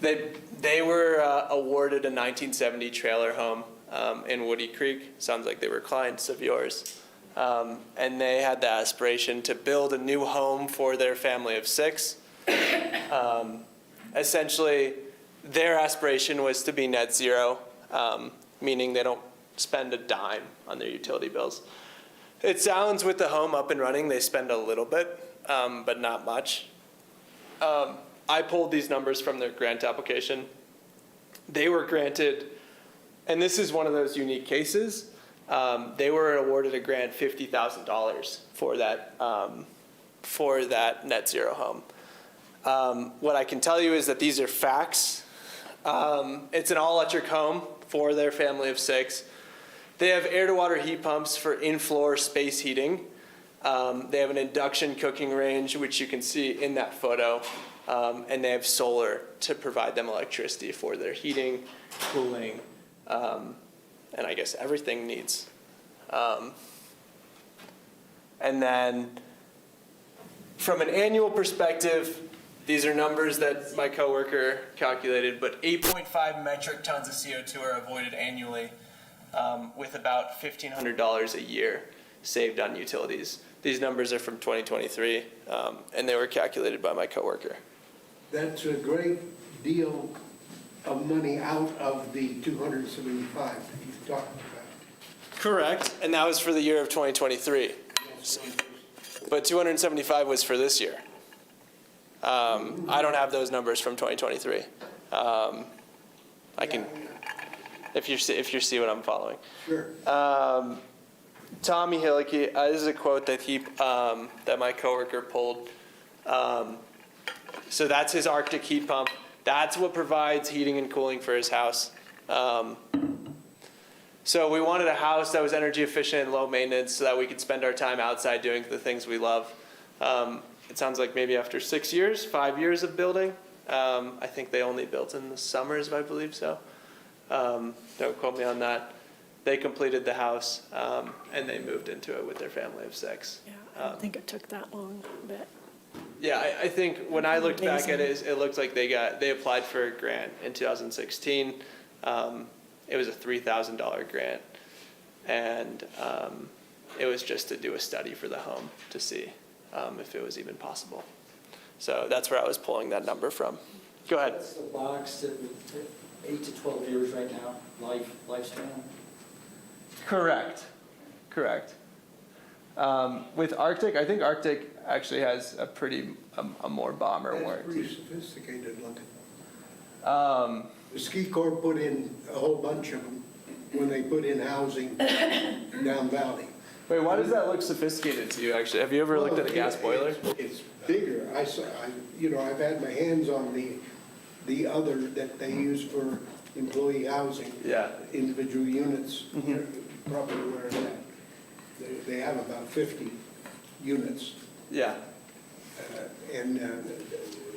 they were awarded a 1970 trailer home in Woody Creek. Sounds like they were clients of yours. And they had the aspiration to build a new home for their family of 6. Essentially, their aspiration was to be net zero, meaning they don't spend a dime on their utility bills. It sounds with the home up and running, they spend a little bit, but not much. I pulled these numbers from their grant application. They were granted, and this is one of those unique cases, they were awarded a grant $50,000 for that net zero home. What I can tell you is that these are facts. It's an all-electric home for their family of 6. They have air-to-water heat pumps for in-floor space heating. They have an induction cooking range, which you can see in that photo. And they have solar to provide them electricity for their heating, cooling, and I guess everything needs. And then from an annual perspective, these are numbers that my coworker calculated, but 8.5 metric tons of CO2 are avoided annually, with about $1,500 a year saved on utilities. These numbers are from 2023, and they were calculated by my coworker. That's a great deal of money out of the 275 that you've talked about. Correct, and that was for the year of 2023. But 275 was for this year. I don't have those numbers from 2023. I can, if you see what I'm following. Sure. Tommy Hilliky, this is a quote that that my coworker pulled. So that's his Arctic heat pump. That's what provides heating and cooling for his house. So we wanted a house that was energy efficient and low maintenance so that we could spend our time outside doing the things we love. It sounds like maybe after 6 years, 5 years of building. I think they only built in the summers, if I believe so. Don't quote me on that. They completed the house, and they moved into it with their family of 6. Yeah, I don't think it took that long, but. Yeah, I think when I looked back at it, it looked like they applied for a grant in 2016. It was a $3,000 grant, and it was just to do a study for the home to see if it was even possible. So that's where I was pulling that number from. Go ahead. That's the box that would 8 to 12 years right now, lifespan. Correct. With Arctic, I think Arctic actually has a more bomber warranty. Pretty sophisticated looking. The ski corps put in a whole bunch of them when they put in housing down valley. Wait, why does that look sophisticated to you, actually? Have you ever looked at a gas boiler? It's bigger. I've had my hands on the other that they use for employee housing. Yeah. Individual units, probably where it's at. They have about 50 units. Yeah. And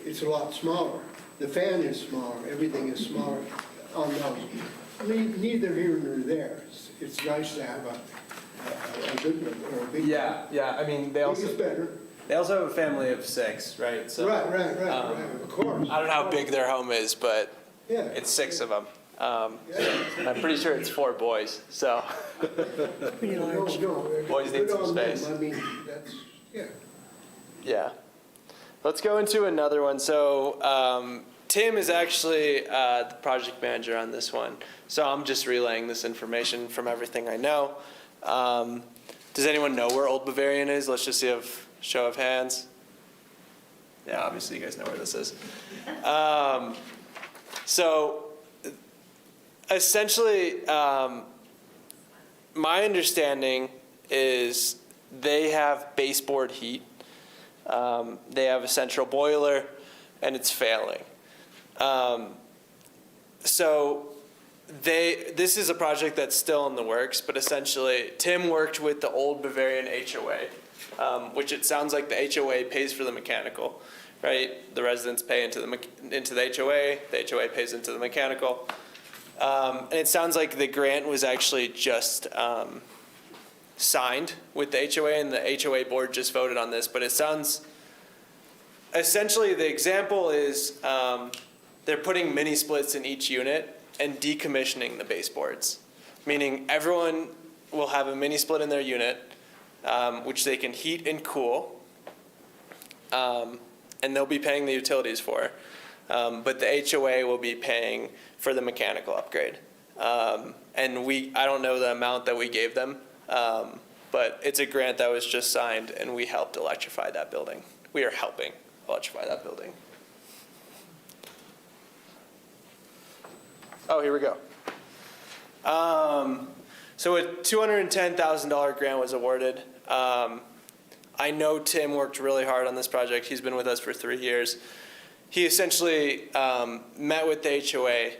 it's a lot smaller. The fan is smaller, everything is smaller on those. Neither here nor there. It's nice to have a good one, or a big one. Yeah, I mean, they also have a family of 6, right? So, Right, of course. I don't know how big their home is, but Yeah. it's 6 of them. And I'm pretty sure it's 4 boys, so. Pretty large. Boys need some space. I mean, that's, yeah. Yeah. Let's go into another one. So Tim is actually the project manager on this one. So I'm just relaying this information from everything I know. Does anyone know where Old Bavarian is? Let's just see a show of hands. Yeah, obviously you guys know where this is. So essentially, my understanding is they have baseboard heat. They have a central boiler, and it's failing. So this is a project that's still in the works, but essentially Tim worked with the old Bavarian HOA, which it sounds like the HOA pays for the mechanical, right? The residents pay into the HOA pays into the mechanical. And it sounds like the grant was actually just signed with the HOA, and the HOA board just voted on this, but it sounds, essentially the example is they're putting mini splits in each unit and decommissioning the baseboards, meaning everyone will have a mini split in their unit, which they can heat and cool, and they'll be paying the utilities for. But the HOA will be paying for the mechanical upgrade. And I don't know the amount that we gave them, but it's a grant that was just signed, and we helped electrify that building. We are helping electrify that building. Oh, here we go. So a $210,000 grant was awarded. I know Tim worked really hard on this project. He's been with us for 3 years. He essentially met with the HOA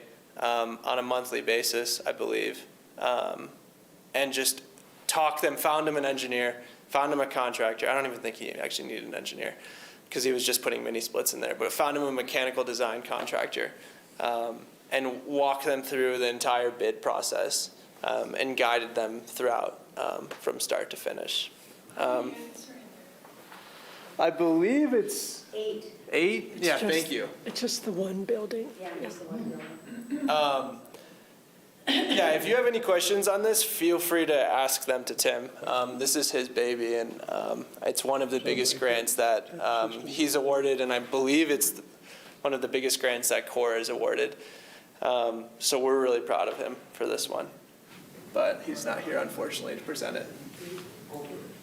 on a monthly basis, I believe, and just talked them, found him an engineer, found him a contractor. I don't even think he actually needed an engineer because he was just putting mini splits in there, but found him a mechanical design contractor. And walked them through the entire bid process and guided them throughout from start to finish. I believe it's 8. 8? Yeah, just- thank you. It's just the one building. Yeah, just the one building. Yeah, if you have any questions on this, feel free to ask them to Tim. This is his baby, and it's one of the biggest grants that he's awarded, and I believe it's one of the biggest grants that HOAA is awarded. So we're really proud of him for this one. But he's not here, unfortunately, to present it.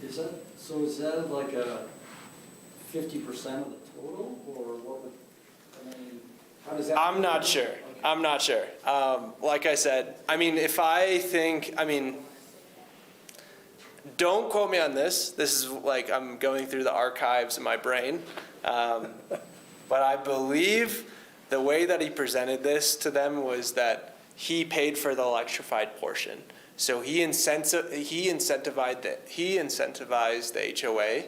Is that like a 50% of the total, or what would, I mean, how does that? I'm not sure. Okay. I'm not sure. Like I said, I mean, don't quote me on this. This is like I'm going through the archives in my brain. But I believe the way that he presented this to them was that he paid for the electrified portion. So he incentivized the HOA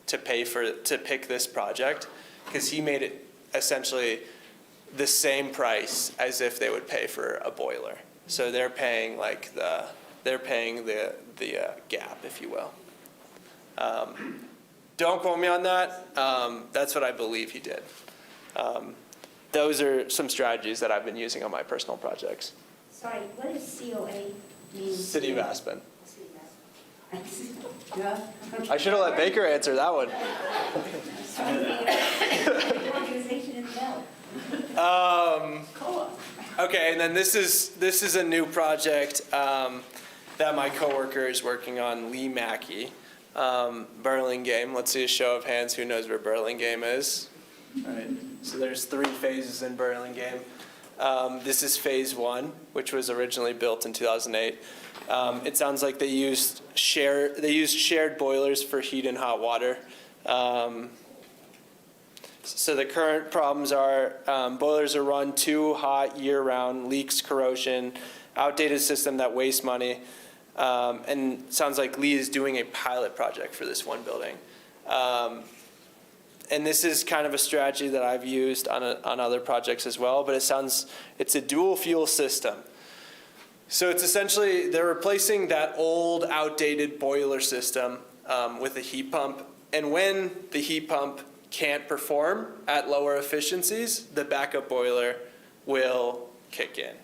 to pick this project because he made it essentially the same price as if they would pay for a boiler. So they're paying the gap, if you will. Don't quote me on that. That's what I believe he did. Those are some strategies that I've been using on my personal projects. Sorry, what does COA mean? City of Aspen. City of Aspen. Yeah. I should have let Baker answer that one. Organization in the bell. Okay, and then this is a new project that my coworker is working on, Lee Mackey. Burlingame. Let's see a show of hands who knows where Burlingame is. All right. So there's 3 phases in Burlingame. This is phase 1, which was originally built in 2008. It sounds like they used shared boilers for heat and hot water. So the current problems are boilers are run too hot year-round, leaks, corrosion, outdated system that wastes money. And it sounds like Lee is doing a pilot project for this one building. And this is kind of a strategy that I've used on other projects as well, but it's a dual fuel system. So it's essentially, they're replacing that old outdated boiler system with a heat pump. And when the heat pump can't perform at lower efficiencies, the backup boiler will kick in,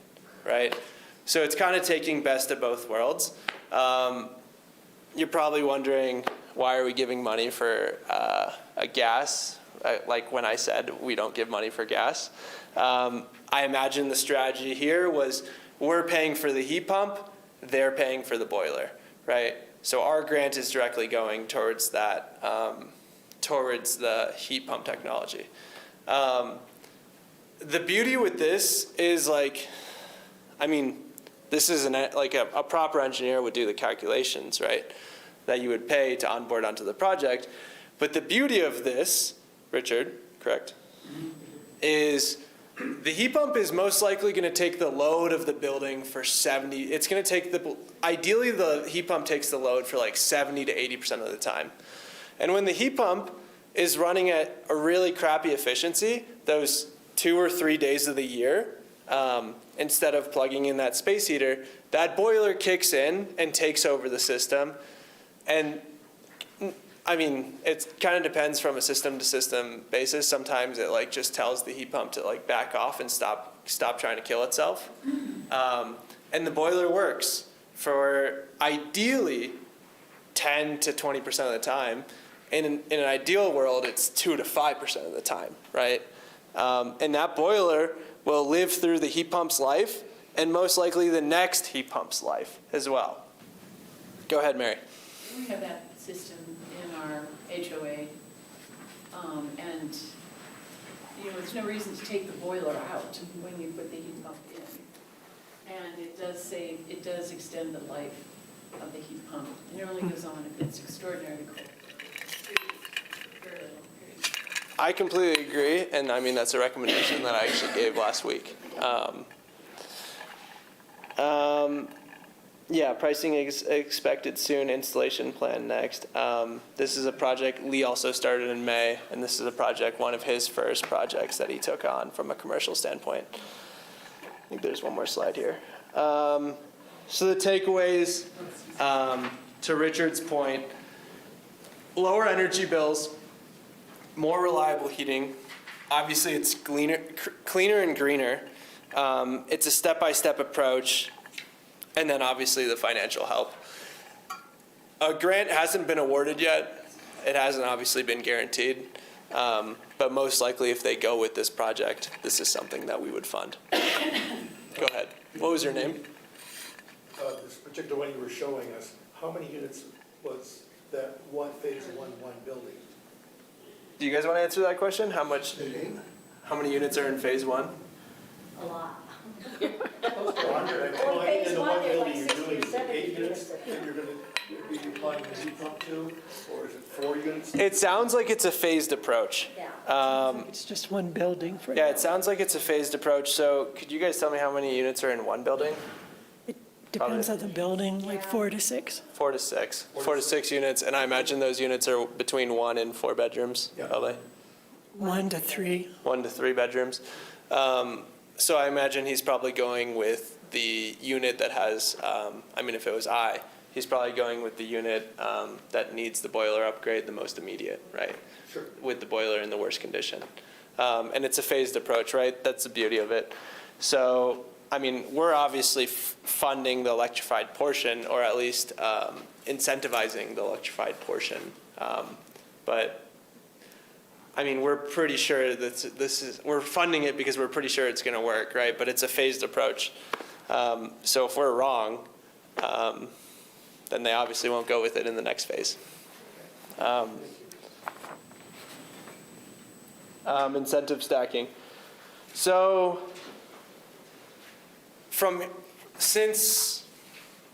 right? So it's kind of taking best of both worlds. You're probably wondering, why are we giving money for a gas? Like when I said we don't give money for gas. I imagine the strategy here was we're paying for the heat pump, they're paying for the boiler, right? So our grant is directly going towards that, towards the heat pump technology. the beauty with this is like, I mean, this is like a proper engineer would do the calculations, right? That you would pay to onboard onto the project. But the beauty of this, Richard, correct, is the heat pump is most likely going to take the load of the building for 70. It's going to take ideally the heat pump takes the load for like 70 to 80% of the time. And when the heat pump is running at a really crappy efficiency, those 2 or 3 days of the year, instead of plugging in that space heater, that boiler kicks in and takes over the system. And I mean, it kind of depends from a system to system basis. Sometimes it like just tells the heat pump to like back off and stop trying to kill itself. And the boiler works for ideally 10 to 20% of the time. In an ideal world, it's 2 to 5% of the time, right? And that boiler will live through the heat pump's life and most likely the next heat pump's life as well. Go ahead, Mary. We have that system in our HOA, and, you know, there's no reason to take the boiler out when you put the heat pump in. And it does extend the life of the heat pump. It only goes on if it's extraordinarily cold. Very little period. I completely agree, and I mean, that's a recommendation that I actually gave last week. Yeah, pricing is expected soon, installation plan next. This is a project Lee also started in May, and this is a project, one of his first projects that he took on from a commercial standpoint. I think there's one more slide here. So the takeaways, to Richard's point, lower energy bills, more reliable heating. Obviously, it's cleaner and greener. It's a step-by-step approach. And then obviously the financial help. A grant hasn't been awarded yet. It hasn't obviously been guaranteed. But most likely if they go with this project, this is something that we would fund. Go ahead. What was your name? This particular one you were showing us, how many units was that phase one building? Do you guys want to answer that question? How many units are in phase one? A lot. Close to 100. Well, In phase the one one is building like you're 60 doing, or is it 70 8 units units. that you're going to be applying the heat pump to, or is it 4 units? It sounds like it's a phased approach. Yeah. It's just one building for Yeah, now. it sounds like it's a phased approach. So could you guys tell me how many units are in one building? It depends on the building, like 4 to 6. 4 to 6. 4 to 6 units, and I imagine those units are between 1 and 4 bedrooms, Yeah. probably. 1 to 3. 1 to 3 bedrooms. So I imagine he's probably going with the unit that has, I mean, if it was he's probably going with the unit that needs the boiler upgrade the most immediate, right? Sure. With the boiler in the worst condition. And it's a phased approach, right? That's the beauty of it. So, I mean, we're obviously funding the electrified portion, or at least incentivizing the electrified portion. But I mean, we're pretty sure that we're funding it because we're pretty sure it's going to work, right? But it's a phased approach. So if we're wrong, then they obviously won't go with it in the next phase. Incentive stacking. So since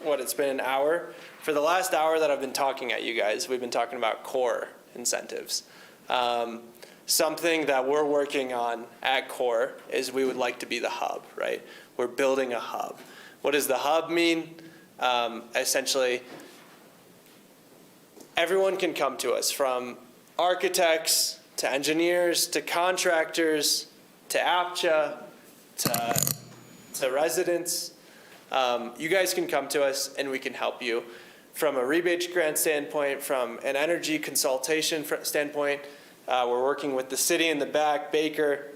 it's been an hour, for the last hour that I've been talking at you guys, we've been talking about core incentives. Something that we're working on at CORE is we would like to be the hub, right? We're building a hub. What does the hub mean? Essentially, everyone can come to us, from architects to engineers to contractors to APCHA to residents. You guys can come to us and we can help you from a rebate grant standpoint, from an energy consultation standpoint. We're working with the city in the back, Baker.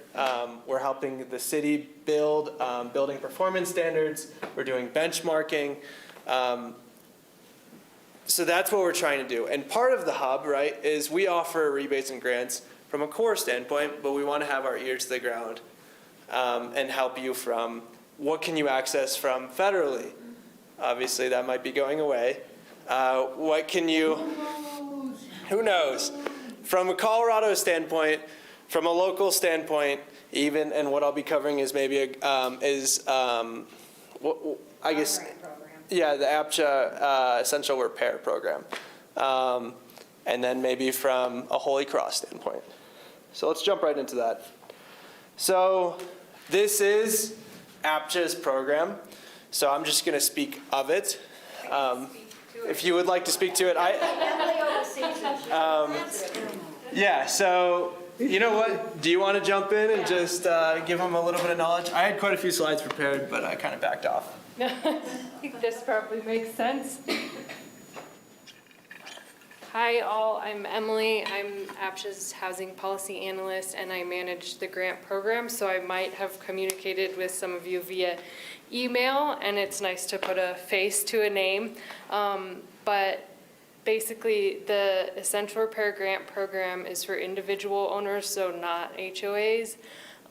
We're helping the city build building performance standards. We're doing benchmarking. So that's what we're trying to do. And part of the hub, right, is we offer rebates and grants from a core standpoint, but we want to have our ears to the ground and help you from what can you access from federally. Obviously, that might be going away. What can you, who knows? From a Colorado standpoint, from a local standpoint, even, and what I'll be covering is maybe I guess, Grant program. yeah, the HOA Essential Repair Program. And then maybe from a Holy Cross standpoint. So let's jump right into that. So this is HOA's program. So I'm just going to speak of it. If you would like to speak to it, Emily oversees it. yeah, so you know what? Do you want to jump in and just give them a little bit of knowledge? I had quite a few slides prepared, but I kind of backed off. I think this probably makes sense. Hi all, I'm Emily. I'm HOA's Housing Policy Analyst and I manage the grant program, so I might have communicated with some of you via email, and it's nice to put a face to a name. But basically, the Essential Repair Grant Program is for individual owners, so not HOAs.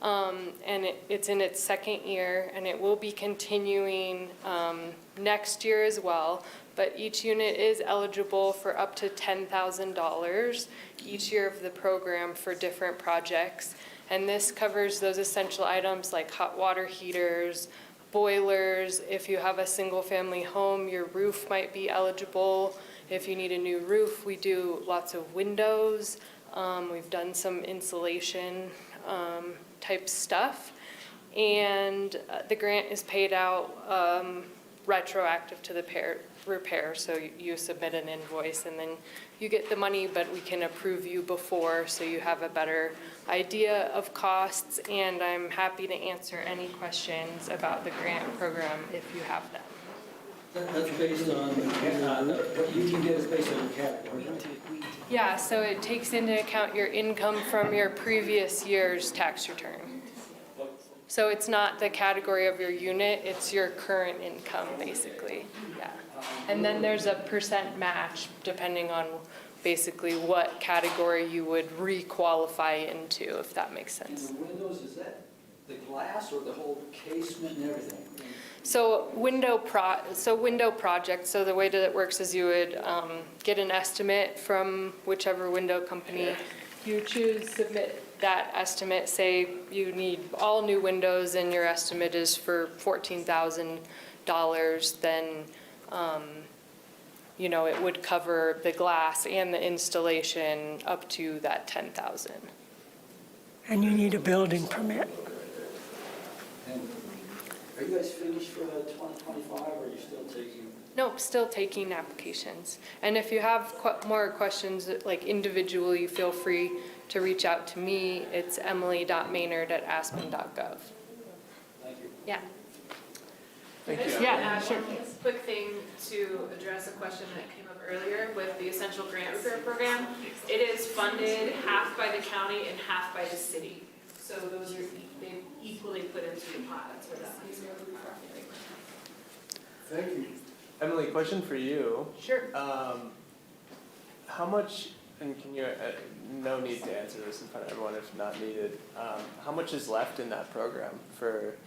And it's in its second year, and it will be continuing next year as well. But each unit is eligible for up to $10,000 each year of the program for different projects. And this covers those essential items like hot water heaters, boilers. If you have a single-family home, your roof might be eligible. If you need a new roof, we do lots of windows. We've done some insulation type stuff. And the grant is paid out retroactive to the repair. So you submit an invoice and then you get the money, but we can approve you before so you have a better idea of costs. And I'm happy to answer any questions about the grant program if you have them. That's based on, what you can get is based on the category. Yeah, so it takes into account your income from your previous year's tax return. So it's not the category of your unit, it's your current income, basically, yeah. And then there's a % match depending on basically what category you would re-qualify into, if that makes And sense. the windows, is that the glass or the whole casement and everything? So window project, so the way that it works is you would get an estimate from whichever window company you choose, submit that estimate, say you need all new windows and your estimate is for $14,000, then you know, it would cover the glass and the installation up to that $10,000. And you need a building permit. And are you guys finished for 2025 or are you still taking? Nope, still taking applications. And if you have more questions, like individually, feel free to reach out to me. It's emily.maynard@aspen.gov. Thank you. Yeah. Thank you. Yeah, sure. Quick thing to address a question that came up earlier with the Essential Grant Repair Program. It is funded half by the county and half by the city. So those are, they equally put into the pot, that's where that money's going from. Thank you. Emily, question for you. Sure. How much, and can you, no need to answer this in front of everyone if not needed, how much is left in that program for,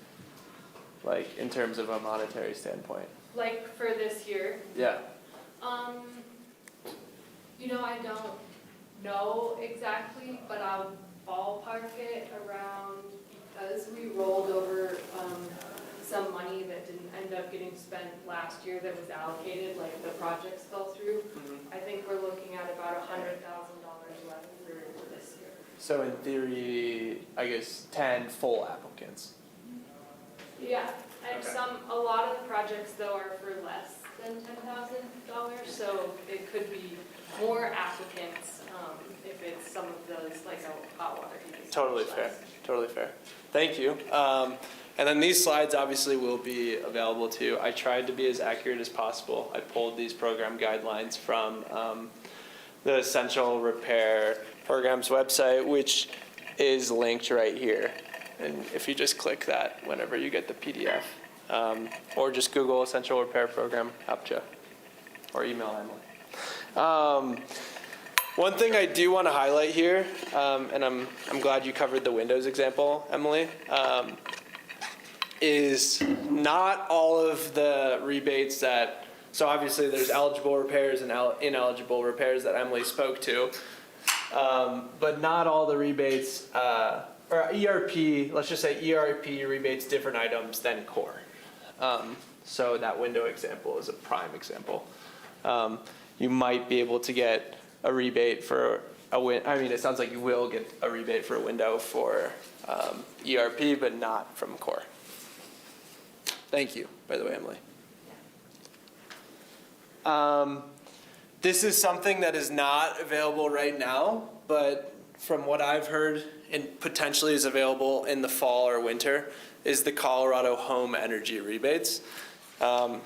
like, in terms of a monetary standpoint? Like for this year, Yeah. you know, I don't know exactly, but I'll ballpark it around, because we rolled over some money that didn't end up getting spent last year that was allocated, like the projects fell through. I think we're looking at about $100,000 left for this year. So in theory, I guess 10 full applicants. Yeah, and Okay. a lot of the projects though are for less than $10,000, so it could be more applicants if it's some of those, like a hot water heating. Totally fair, totally fair. Thank you. And then these slides obviously will be available too. I tried to be as accurate as possible. I pulled these program guidelines from the Essential Repair Program's website, which is linked right here. And if you just click that whenever you get the PDF, or just Google Essential Repair Program, HOA, or email Emily. One thing I do want to highlight here, and I'm glad you covered the Windows example, Emily, is not all of the rebates that, so obviously there's eligible repairs and ineligible repairs that Emily spoke to, but not all the rebates, or ERP, let's just say ERP rebates different items than core. So that window example is a prime example. You might be able to get a rebate for it sounds like you will get a rebate for a window for ERP, but not from core. Thank you, by the way, Emily. This is something that is not available right now, but from what I've heard, and potentially is available in the fall or winter, is the Colorado home energy rebates.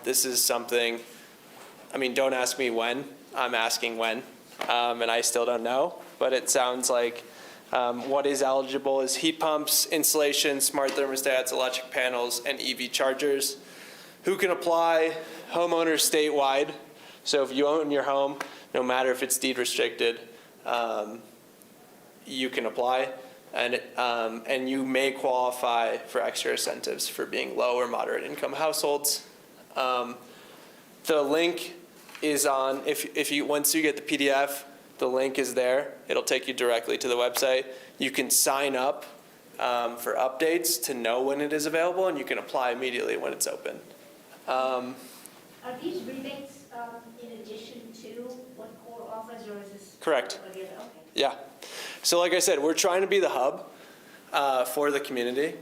This is something, don't ask me when, I'm asking when, and I still don't know, but it sounds like what is eligible is heat pumps, insulation, smart thermostats, electric panels, and EV chargers. Who can apply? Homeowners statewide. So if you own your home, no matter if it's deed restricted, you can apply, and you may qualify for extra incentives for being low or moderate income households. The link is on, once you get the PDF, the link is there. It'll take you directly to the website. You can sign up for updates to know when it is available, and you can apply immediately when it's open. Are these rebates in addition to what core offers, or is this? Correct. Okay. Yeah. So like I said, we're trying to be the hub for the community.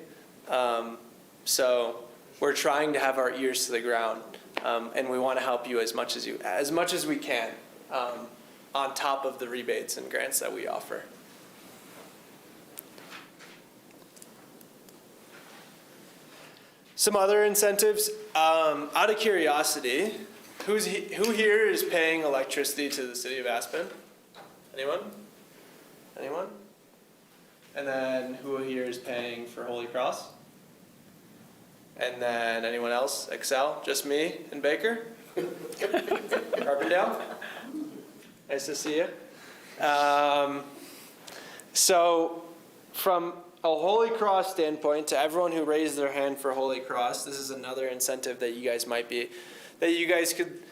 So we're trying to have our ears to the ground, and we want to help you as much as we can, on top of the rebates and grants that we offer. Some other incentives, out of curiosity, who here is paying electricity to the city of Aspen? Anyone? Anyone? And then who here is paying for Holy Cross? And then anyone else? Excel? Just me and Baker? Carbondale? Nice to see you. So from a Holy Cross standpoint, to everyone who raised their hand for Holy Cross, this is another incentive that you guys could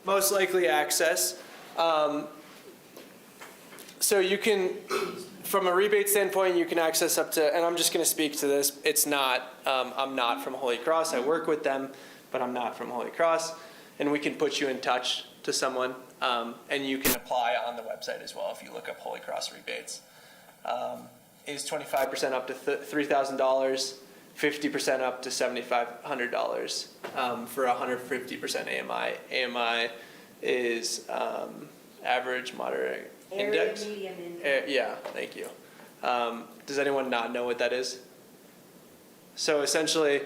most likely access. So you can, from a rebate standpoint, you can access up to, and I'm just going to speak to this. It's not, I'm not from Holy Cross. I work with them, but I'm not from Holy Cross. And we can put you in touch to someone, and you can apply on the website as well if you look up Holy Cross rebates. Is 25% up to $3,000, 50% up to $7,500 for 150% AMI. AMI is average, moderate, index. Area, medium, and. Yeah, thank you. Does anyone not know what that is? So essentially,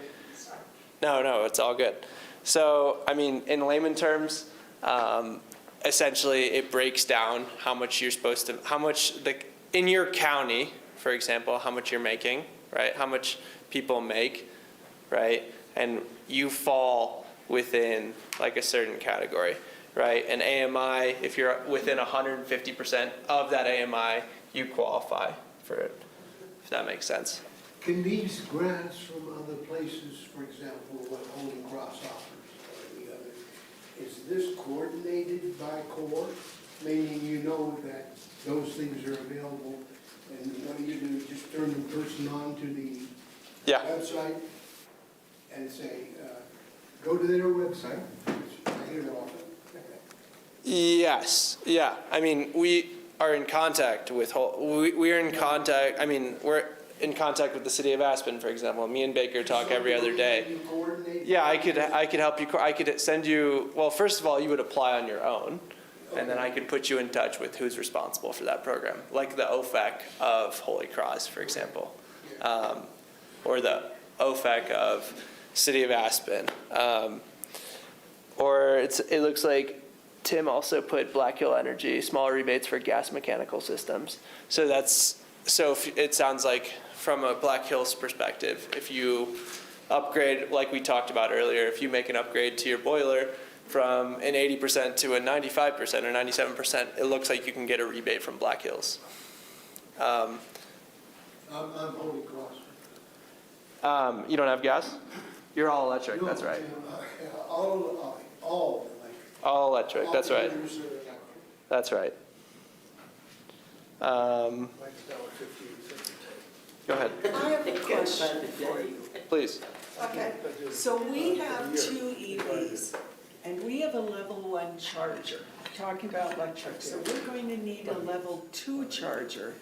no, it's all good. So, in layman terms, essentially it breaks down how much you're supposed to, in your county, for example, how much you're making, right? How much people make, right? And you fall within like a certain category, right? And AMI, if you're within 150% of that AMI, you qualify for it, if that makes sense. Can these grants from other places, for example, what Holy Cross offers or the other, is this coordinated by core? Meaning you know that those things are available, and what do you do? Just turn the person on to the website and say, go to their website, which I hear often. Yes, yeah. We are in contact with, we're in contact with the city of Aspen, for example. Me and Baker talk every other day. Yeah, I could help you. I could send you, well, first of all, you would apply on your own, and then I could put you in touch with who's responsible for that program, like the Ofek of Holy Cross, for example, or the Ofek of City of Aspen. Or it looks like Tim also put Black Hill Energy, small rebates for gas mechanical systems. So it sounds like from a Black Hills perspective, if you upgrade, like we talked about earlier, if you make an upgrade to your boiler from an 80% to a 95% or 97%, it looks like you can get a rebate from Black Hills. I'm Holy Cross. You don't have gas? You're all electric, No, that's right. All electric. All electric, that's right. All meters are electric. That's right. Like $1.50 or $1.70. Go ahead, I have a question for you. please. Okay, so we have 2 EVs, and we have a level 1 charger, talking about electric. So we're going to need a level 2 charger,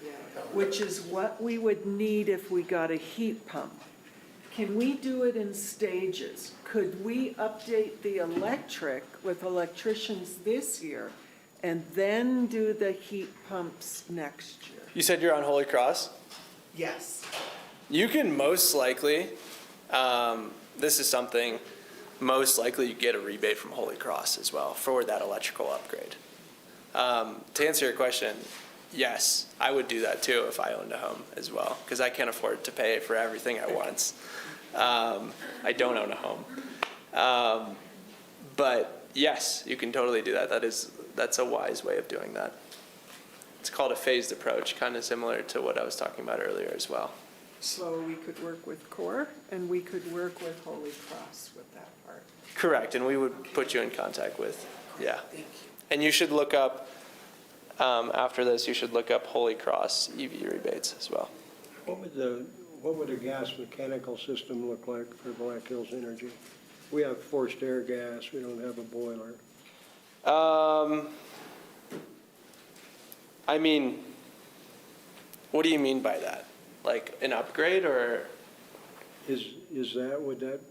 which is what we would need if we got a heat pump. Can we do it in stages? Could we update the electric with electricians this year and then do the heat pumps next year? You said you're on Holy Cross? Yes. You can most likely, this is something, most likely you get a rebate from Holy Cross as well for that electrical upgrade. To answer your question, yes, I would do that too if I owned a home as well, because I can't afford to pay for everything at once. I don't own a home. But yes, you can totally do that. That's a wise way of doing that. It's called a phased approach, kind of similar to what I was talking about earlier as well. So we could work with CORE and we could work with Holy Cross with that part. Correct, and we would put you in contact with, yeah. Thank you. And you should look up, after this, you should look up Holy Cross EV rebates as well. What would a gas mechanical system look like for Black Hills Energy? We have forced air gas, we don't have a boiler. I mean, what do you mean by that? Like an upgrade or? Is that, would that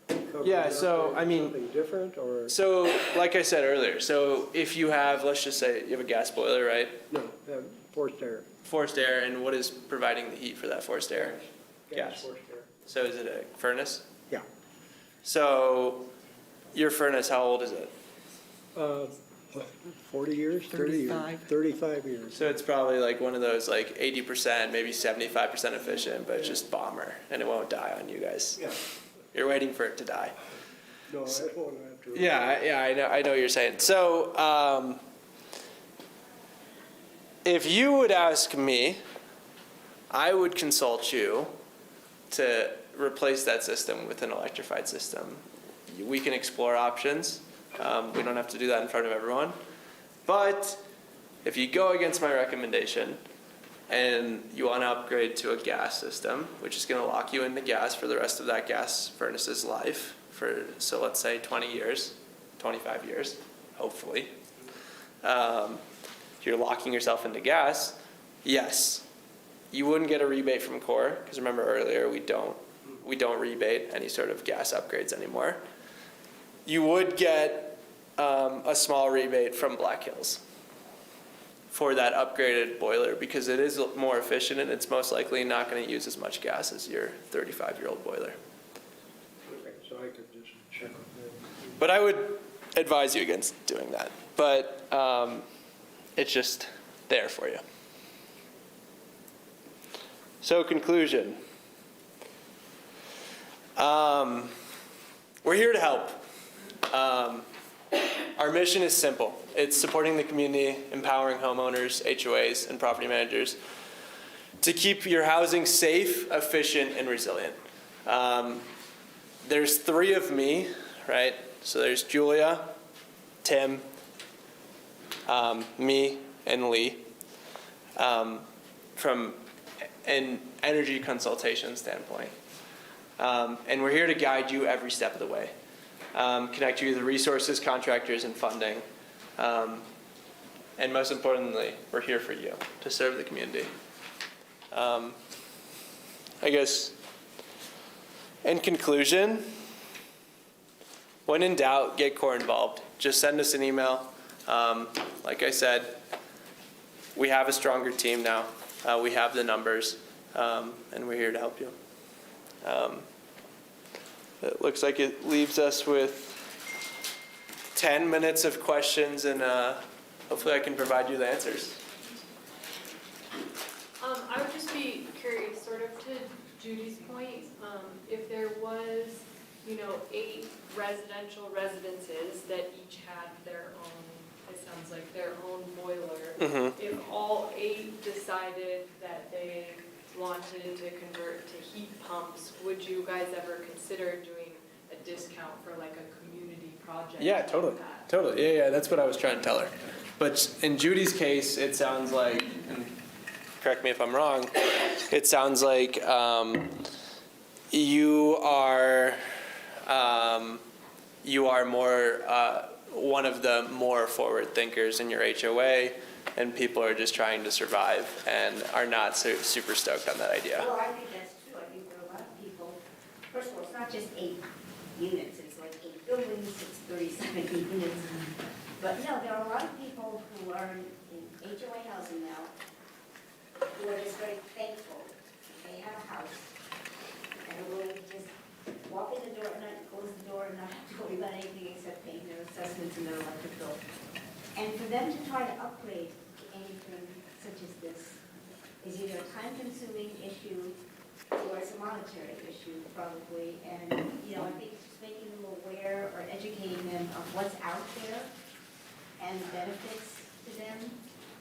cover Yeah, the so, upgrade I mean- something different, or? So, like I said earlier, so if you have, let's just say you have a gas boiler, right? No, forced air. Forced air, and what is providing the heat for that forced air? Gas. Forced air. So is it a furnace? Yeah. So your furnace, how old is it? 40 years, 30 years? 35. 35 years. So it's probably like one of those like 80%, maybe 75% efficient, but it's just bomber, and it won't die on you guys. Yeah. You're waiting for it to die. No, I won't have to. Yeah, I know what you're saying. So if you would ask me, I would consult you to replace that system with an electrified system. We can explore options. We don't have to do that in front of everyone. But if you go against my recommendation and you want to upgrade to a gas system, which is going to lock you into gas for the rest of that gas furnace's life, so let's say 20 years, 25 years, hopefully, you're locking yourself into gas, yes, you wouldn't get a rebate from CORE, because remember earlier, we don't rebate any sort of gas upgrades anymore. You would get a small rebate from Black Hills for that upgraded boiler, because it is more efficient and it's most likely not going to use as much gas as your 35-year-old boiler. Okay, so I could just check with them. But I would advise you against doing that. But it's just there for you. So conclusion. We're here to help. Our mission is simple. It's supporting the community, empowering homeowners, HOAs, and property managers to keep your housing safe, efficient, and resilient. There's 3 of me, right? So there's Julia, Tim, me, and Lee, from an energy consultation standpoint. And we're here to guide you every step of the way. Connect you to the resources, contractors, and funding. And most importantly, we're here for you to serve the community. I guess, in conclusion, when in doubt, get CORE involved. Just send us an email. Like I said, we have a stronger team now. We have the numbers, and we're here to help you. It looks like it leaves us with 10 minutes of questions, and hopefully I can provide you the answers. I would just be curious, sort of to Judy's point, if there was, 8 residential residences that each had their own, it sounds like their own boiler. If all 8 decided that they wanted to convert to heat pumps, would you guys ever consider doing a discount for like a community project? Yeah, like totally. that? Totally. Yeah, that's what I was trying to tell her. But in Judy's case, it sounds like, and correct me if I'm wrong, it sounds like you are more one of the more forward thinkers in your HOA, and people are just trying to survive and are not super stoked on that idea. Well, I think that's true. I think there are a lot of people, first of all, it's not just 8 units, it's like 8 buildings, it's 37 units. But no, there are a lot of people who are in HOA housing now who are just very thankful they have a house and are willing to just walk in the door at night, close the door, and not have to worry about anything except paying their assessments and their electric bill. And for them to try to upgrade to anything such as this is either a time-consuming issue or it's a monetary issue, probably. And, you know, I think just making them aware or educating them of what's out there and the benefits to them,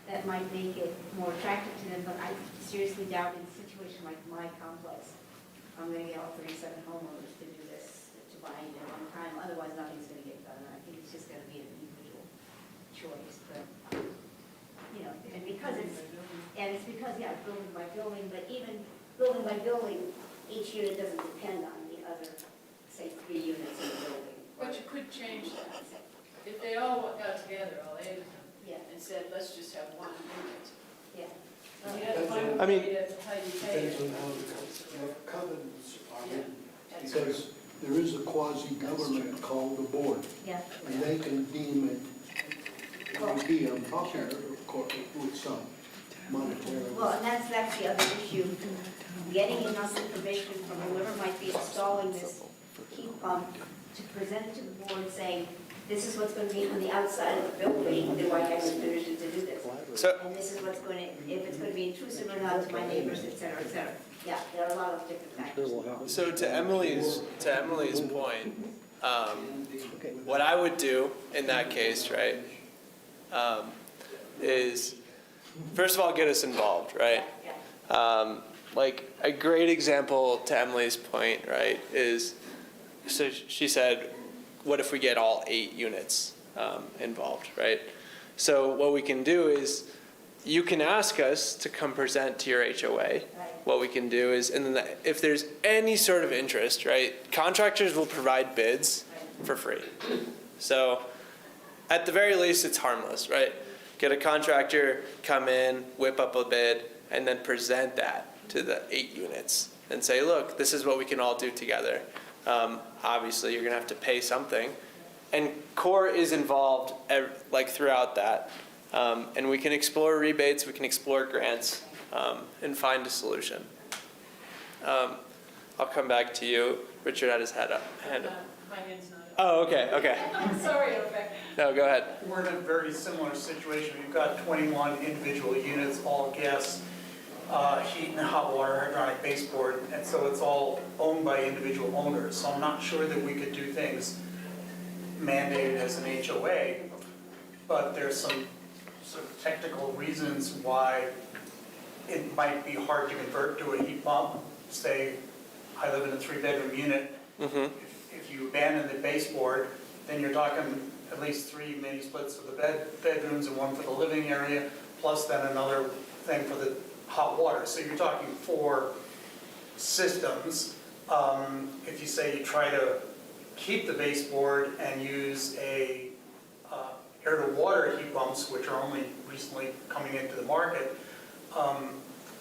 that might make it more attractive to them. But I seriously doubt in a situation like my complex, I'm going to get all 37 homeowners to do this, to buy in at one time. Otherwise, nothing's going to get done. I think it's just going to be an individual choice. But, you know, and because it's building by building, but even building by building, each unit doesn't depend on the other, say, 3 units in the building. But you could change that. If they all got together, all 8 of them, Yeah, and said, let's just have 1 unit. yeah. You have to find a I mean- way to how you pay Depends it. on how the covenants are written. Because there is a quasi-government called the board, Yeah. and they can deem it would be unpopular, of course, with some monetary. Well, and that's the other issue, getting enough information from whoever might be installing this heat pump to present to the board saying, this is what's going to be on the outside of the building, do I have permission to do this? So, And this is what's going to, if it's going to be intrusive or not to my neighbors, et cetera, et cetera. Yeah, there are a lot of different factors. so to Emily's point, what I would do in that case, right, is first of all get us involved, right? Yeah. Like a great example to Emily's point, right, is so she said, what if we get all 8 units involved, right? So what we can do is you can ask us to come present to your HOA. What we can do is, and then if there's any sort of interest, right, contractors will provide bids for free. So at the very least, it's harmless, right? Get a contractor, come in, whip up a bid, and then present that to the 8 units and say, look, this is what we can all do together. Obviously, you're going to have to pay something. And CORE is involved like throughout that. And we can explore rebates, we can explore grants, and find a solution. I'll come back to you. Richard had his hand up. My hand's not up. Oh, okay. I'm sorry, Ofek. No, go ahead. We're in a very similar situation. We've got 21 individual units, all gas, heat and hot water, hydronic baseboard, and so it's all owned by individual owners. So I'm not sure that we could do things mandated as an HOA, but there's some sort of technical reasons why it might be hard to convert to a heat pump. Say, I live in a 3-bedroom unit. Mm-hmm. If you abandon the baseboard, then you're talking at least 3 mini splits for the bedrooms and 1 for the living area, plus then another thing for the hot water. So you're talking 4 systems. If you say you try to keep the baseboard and use a air-to-water heat pumps, which are only recently coming into the market,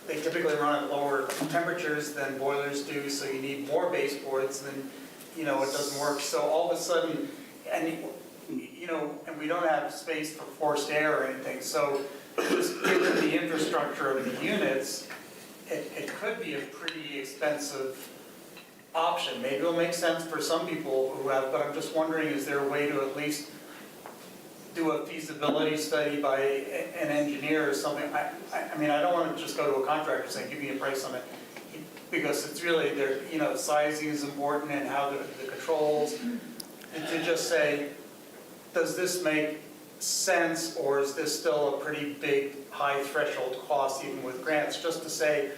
they typically run at lower temperatures than boilers do, so you need more baseboards, then, it doesn't work. So all of a sudden, and we don't have space for forced air or anything, so just given the infrastructure of the units, it could be a pretty expensive option. Maybe it'll make sense for some people who have, but I'm just wondering, is there a way to at least do a feasibility study by an engineer or something? I mean, I don't want to just go to a contractor and say, give me a price on it, because it's really, sizing is important and how the controls, and to just say, does this make sense, or is this still a pretty big, high threshold cost even with grants? Just to say,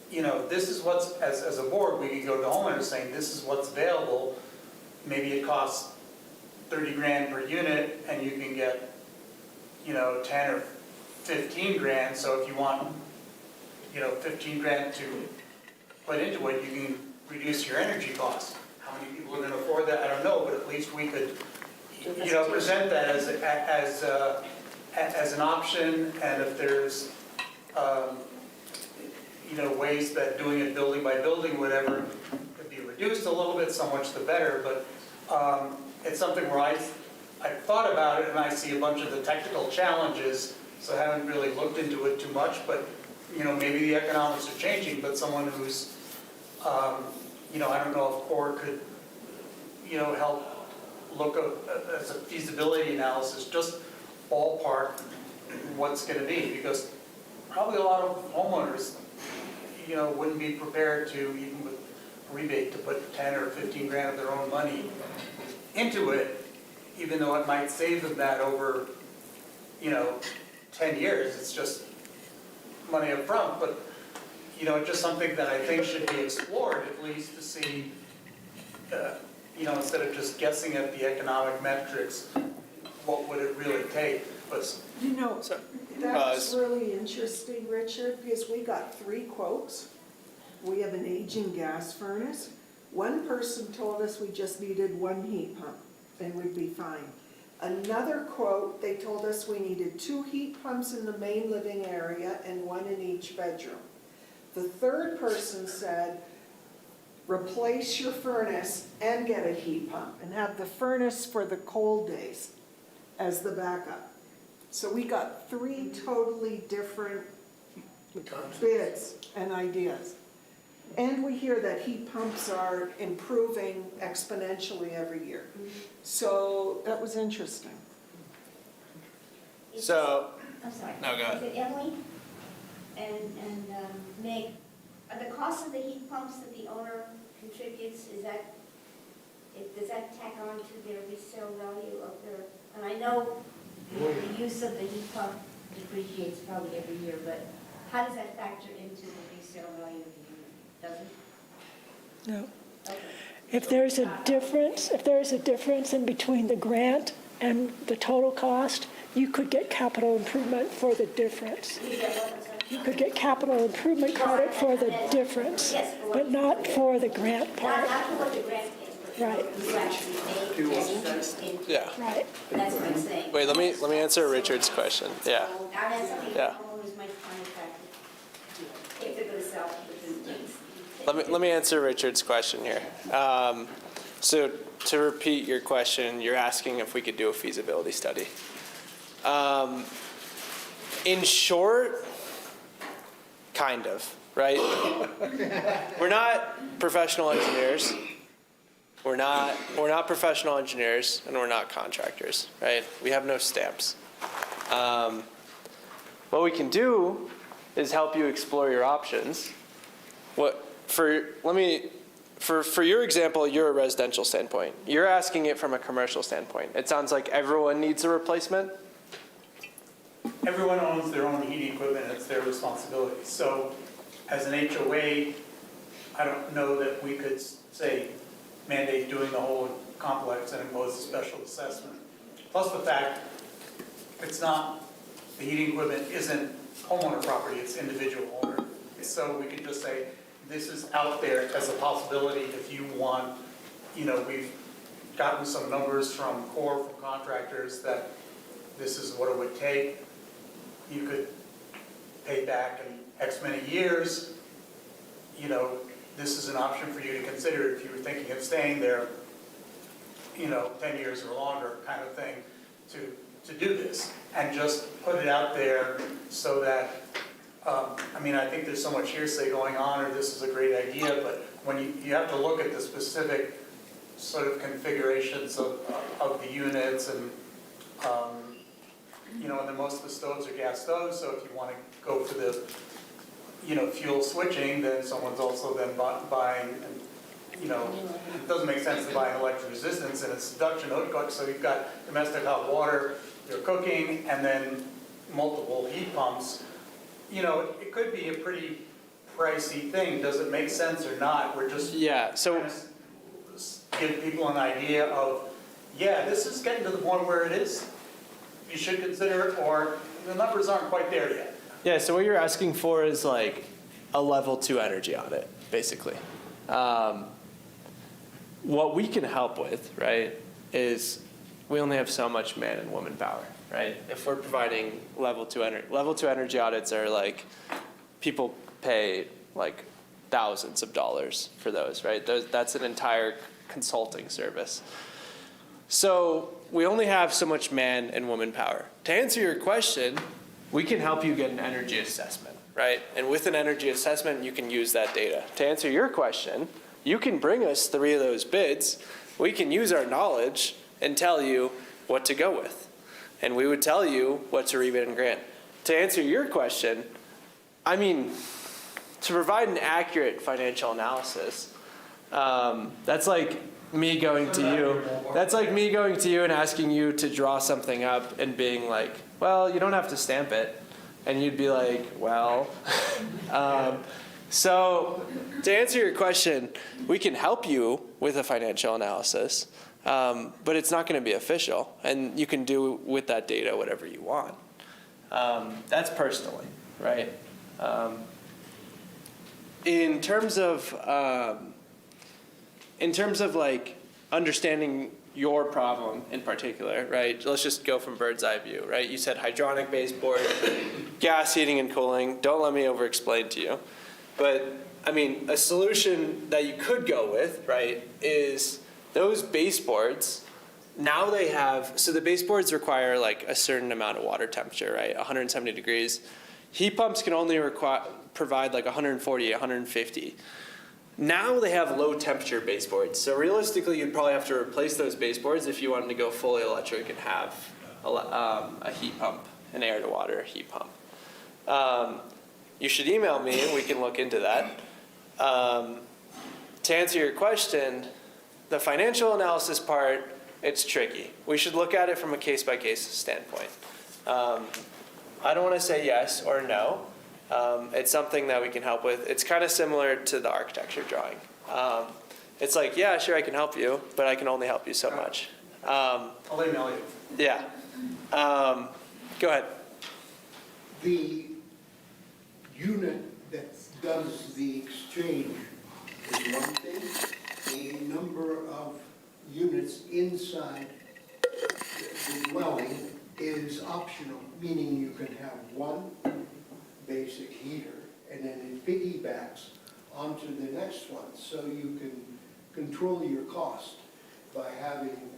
this is what's, as a board, we could go to homeowners saying, this is what's available. Maybe it costs 30 grand per unit, and you can get, 10 or 15 grand. So if you want 15 grand to put into it, you can reduce your energy costs. How many people are going to afford that, I don't know, but at least we could, present that as an option, and if there's, ways that doing it building by building, whatever, could be reduced a little bit, so much the better, but it's something where I thought about it and I see a bunch of the technical challenges, so I haven't really looked into it too much, but, maybe the economics are changing, but someone who's, I don't know if CORE could, help look as a feasibility analysis, just ballpark what's going to be, because probably a lot of homeowners, wouldn't be prepared to, even with rebate, to put 10 or 15 grand of their own money into it, even though it might save them that over, 10 years. It's just money up front, but, it's just something that I think should be explored at least to see, instead of just guessing at the economic metrics, what would it really take? But That's really interesting, Richard, because we got 3 quotes. We have an aging gas furnace. One person told us we just needed 1 heat pump and we'd be fine. Another quote, they told us we needed 2 heat pumps in the main living area and 1 in each bedroom. The third person said, replace your furnace and get a heat pump and have the furnace for the cold days as the backup. So we got 3 totally different bids and ideas. And we hear that heat pumps are improving exponentially every year. So that was interesting. So, I'm sorry. no, go ahead. Is it Emily and Meg, are the costs of the heat pumps that the owner contributes, does that tack on to their resale value of their, and I know the use of the heat pump depreciates probably every year, but how does that factor into the resale value of the unit? Does it? No. Okay. If there's a difference in between the grant and the total cost, you could get capital improvement for the difference. You get what, I'm sorry? You could get capital improvement credit for the difference, Yes, for what- but not for the grant part. Not for what the grant is, but Right. you actually pay into. yeah. Right. That's what I'm saying. Wait, let me answer Richard's question. Yeah. So now that's something Yeah. that homeowners might find attractive if they're gonna sell within things. Let me answer Richard's question here. So to repeat your question, you're asking if we could do a feasibility study. In short, kind of, right? We're not professional engineers. We're not professional engineers, and we're not contractors, right? We have no stamps. What we can do is help you explore your options. For your example, you're a residential standpoint. You're asking it from a commercial standpoint. It sounds like everyone needs a replacement. everyone owns their own heating equipment, it's their responsibility. So as an HOA, I don't know that we could say mandate doing the whole complex and impose a special assessment. Plus the fact, it's not, the heating equipment isn't homeowner property, it's individual owner. So we could just say, this is out there as a possibility if you want, we've gotten some numbers from CORE, from contractors, that this is what it would take. You could pay back in X many years. This is an option for you to consider if you were thinking of staying there, 10 years or longer kind of thing, to do this. And just put it out there so that, I think there's so much hearsay going on, or this is a great idea, but when you have to look at the specific sort of configurations of the units, and and then most of the stoves are gas stoves, so if you want to go for the fuel switching, then someone's also then buying, and it doesn't make sense to buy an electric resistance and it's induction hookup, so you've got domestic hot water, you're cooking, and then multiple heat pumps. It could be a pretty pricey thing. Does it make sense or not? We're just So give people an idea of, this is getting to the point where it is. You should consider it, or the numbers aren't quite there yet. so what you're asking for is like a level 2 energy audit, basically. What we can help with, right, is we only have so much man and woman power, right? If we're providing level 2 energy audits are like, people pay like thousands of dollars for those, right? That's an entire consulting service. So we only have so much man and woman power. To answer your question, we can help you get an energy assessment, right? And with an energy assessment, you can use that data. To answer your question, you can bring us 3 of those bids. We can use our knowledge and tell you what to go with. And we would tell you what to rebid and grant. To answer your question, I mean, to provide an accurate financial analysis, that's like me going to you. That's like me going to you and asking you to draw something up and being like, well, you don't have to stamp it. And you'd be like, well. So to answer your question, we can help you with a financial analysis, but it's not going to be official. And you can do with that data whatever you want. That's personally, right? In terms of like understanding your problem in particular, right? Let's just go from bird's eye view, right? You said hydronic baseboard, gas heating and cooling. Don't let me over-explain to you. But I mean, a solution that you could go with, right, is those baseboards. Now they have, so the baseboards require like a certain amount of water temperature, right? 170 degrees. Heat pumps can only provide like 140, 150. Now they have low temperature baseboards. So realistically, you'd probably have to replace those baseboards if you wanted to go fully electric and have a heat pump, an air to water heat pump. You should email me and we can look into that. To answer your question, the financial analysis part, it's tricky. We should look at it from a case-by-case standpoint. I don't want to say yes or no. It's something that we can help with. It's kind of similar to the architecture drawing. It's like, yeah, sure, I can help you, but I can only help you so much. I'll email you. Yeah. Go ahead. The unit that does the exchange is one thing. The number of units inside the dwelling is optional, meaning you can have one basic heater and then it piggybacks onto the next one. So you can control your cost by having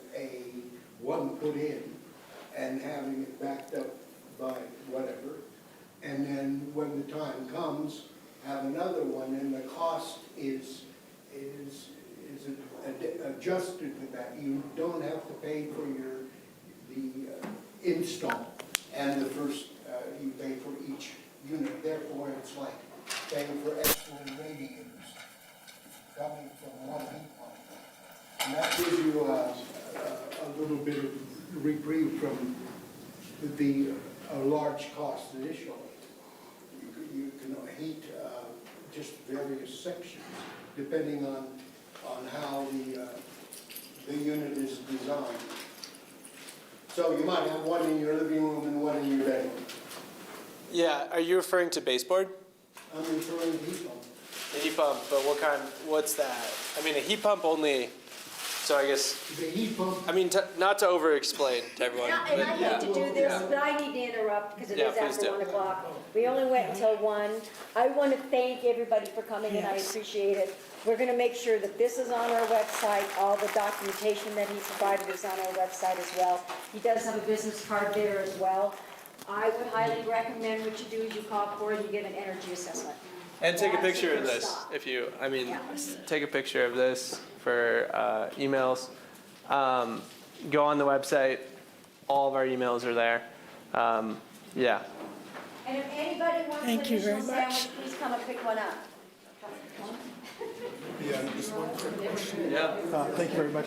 one put in and having it backed up by whatever. And then when the time comes, have another one, and the cost is adjusted with that. You don't have to pay for the install and the first, you pay for each unit. Therefore, it's like paying for extra radiators coming from one heat pump. And that gives you a little bit of reprieve from a large cost initially. You can heat just various sections depending on how the unit is designed. So you might have one in your living room and one in your bedroom. Yeah, are you referring to baseboard? I'm referring to heat pump. The heat pump, but what's that? I mean, a heat pump only, so I guess, The heat pump, I mean, not to over-explain to everyone. And I hate to do this, but I need to interrupt because it is after 1 o'clock. We only went until 1. I want to thank everybody for coming and I appreciate it. We're going to make sure that this is on our website. All the documentation that he provided is on our website as well. He does have a business card there as well. I would highly recommend what you do is you call Corey, you get an energy assessment. And take a That's picture your of this, stop. if you, I mean, Yeah. take a picture of this for emails. Go on the website, all of our emails are there. Yeah. And if anybody wants an Thank you very additional much. sandwich, please come and pick one up. Yeah, just one quick question. Yeah. Thank you very much.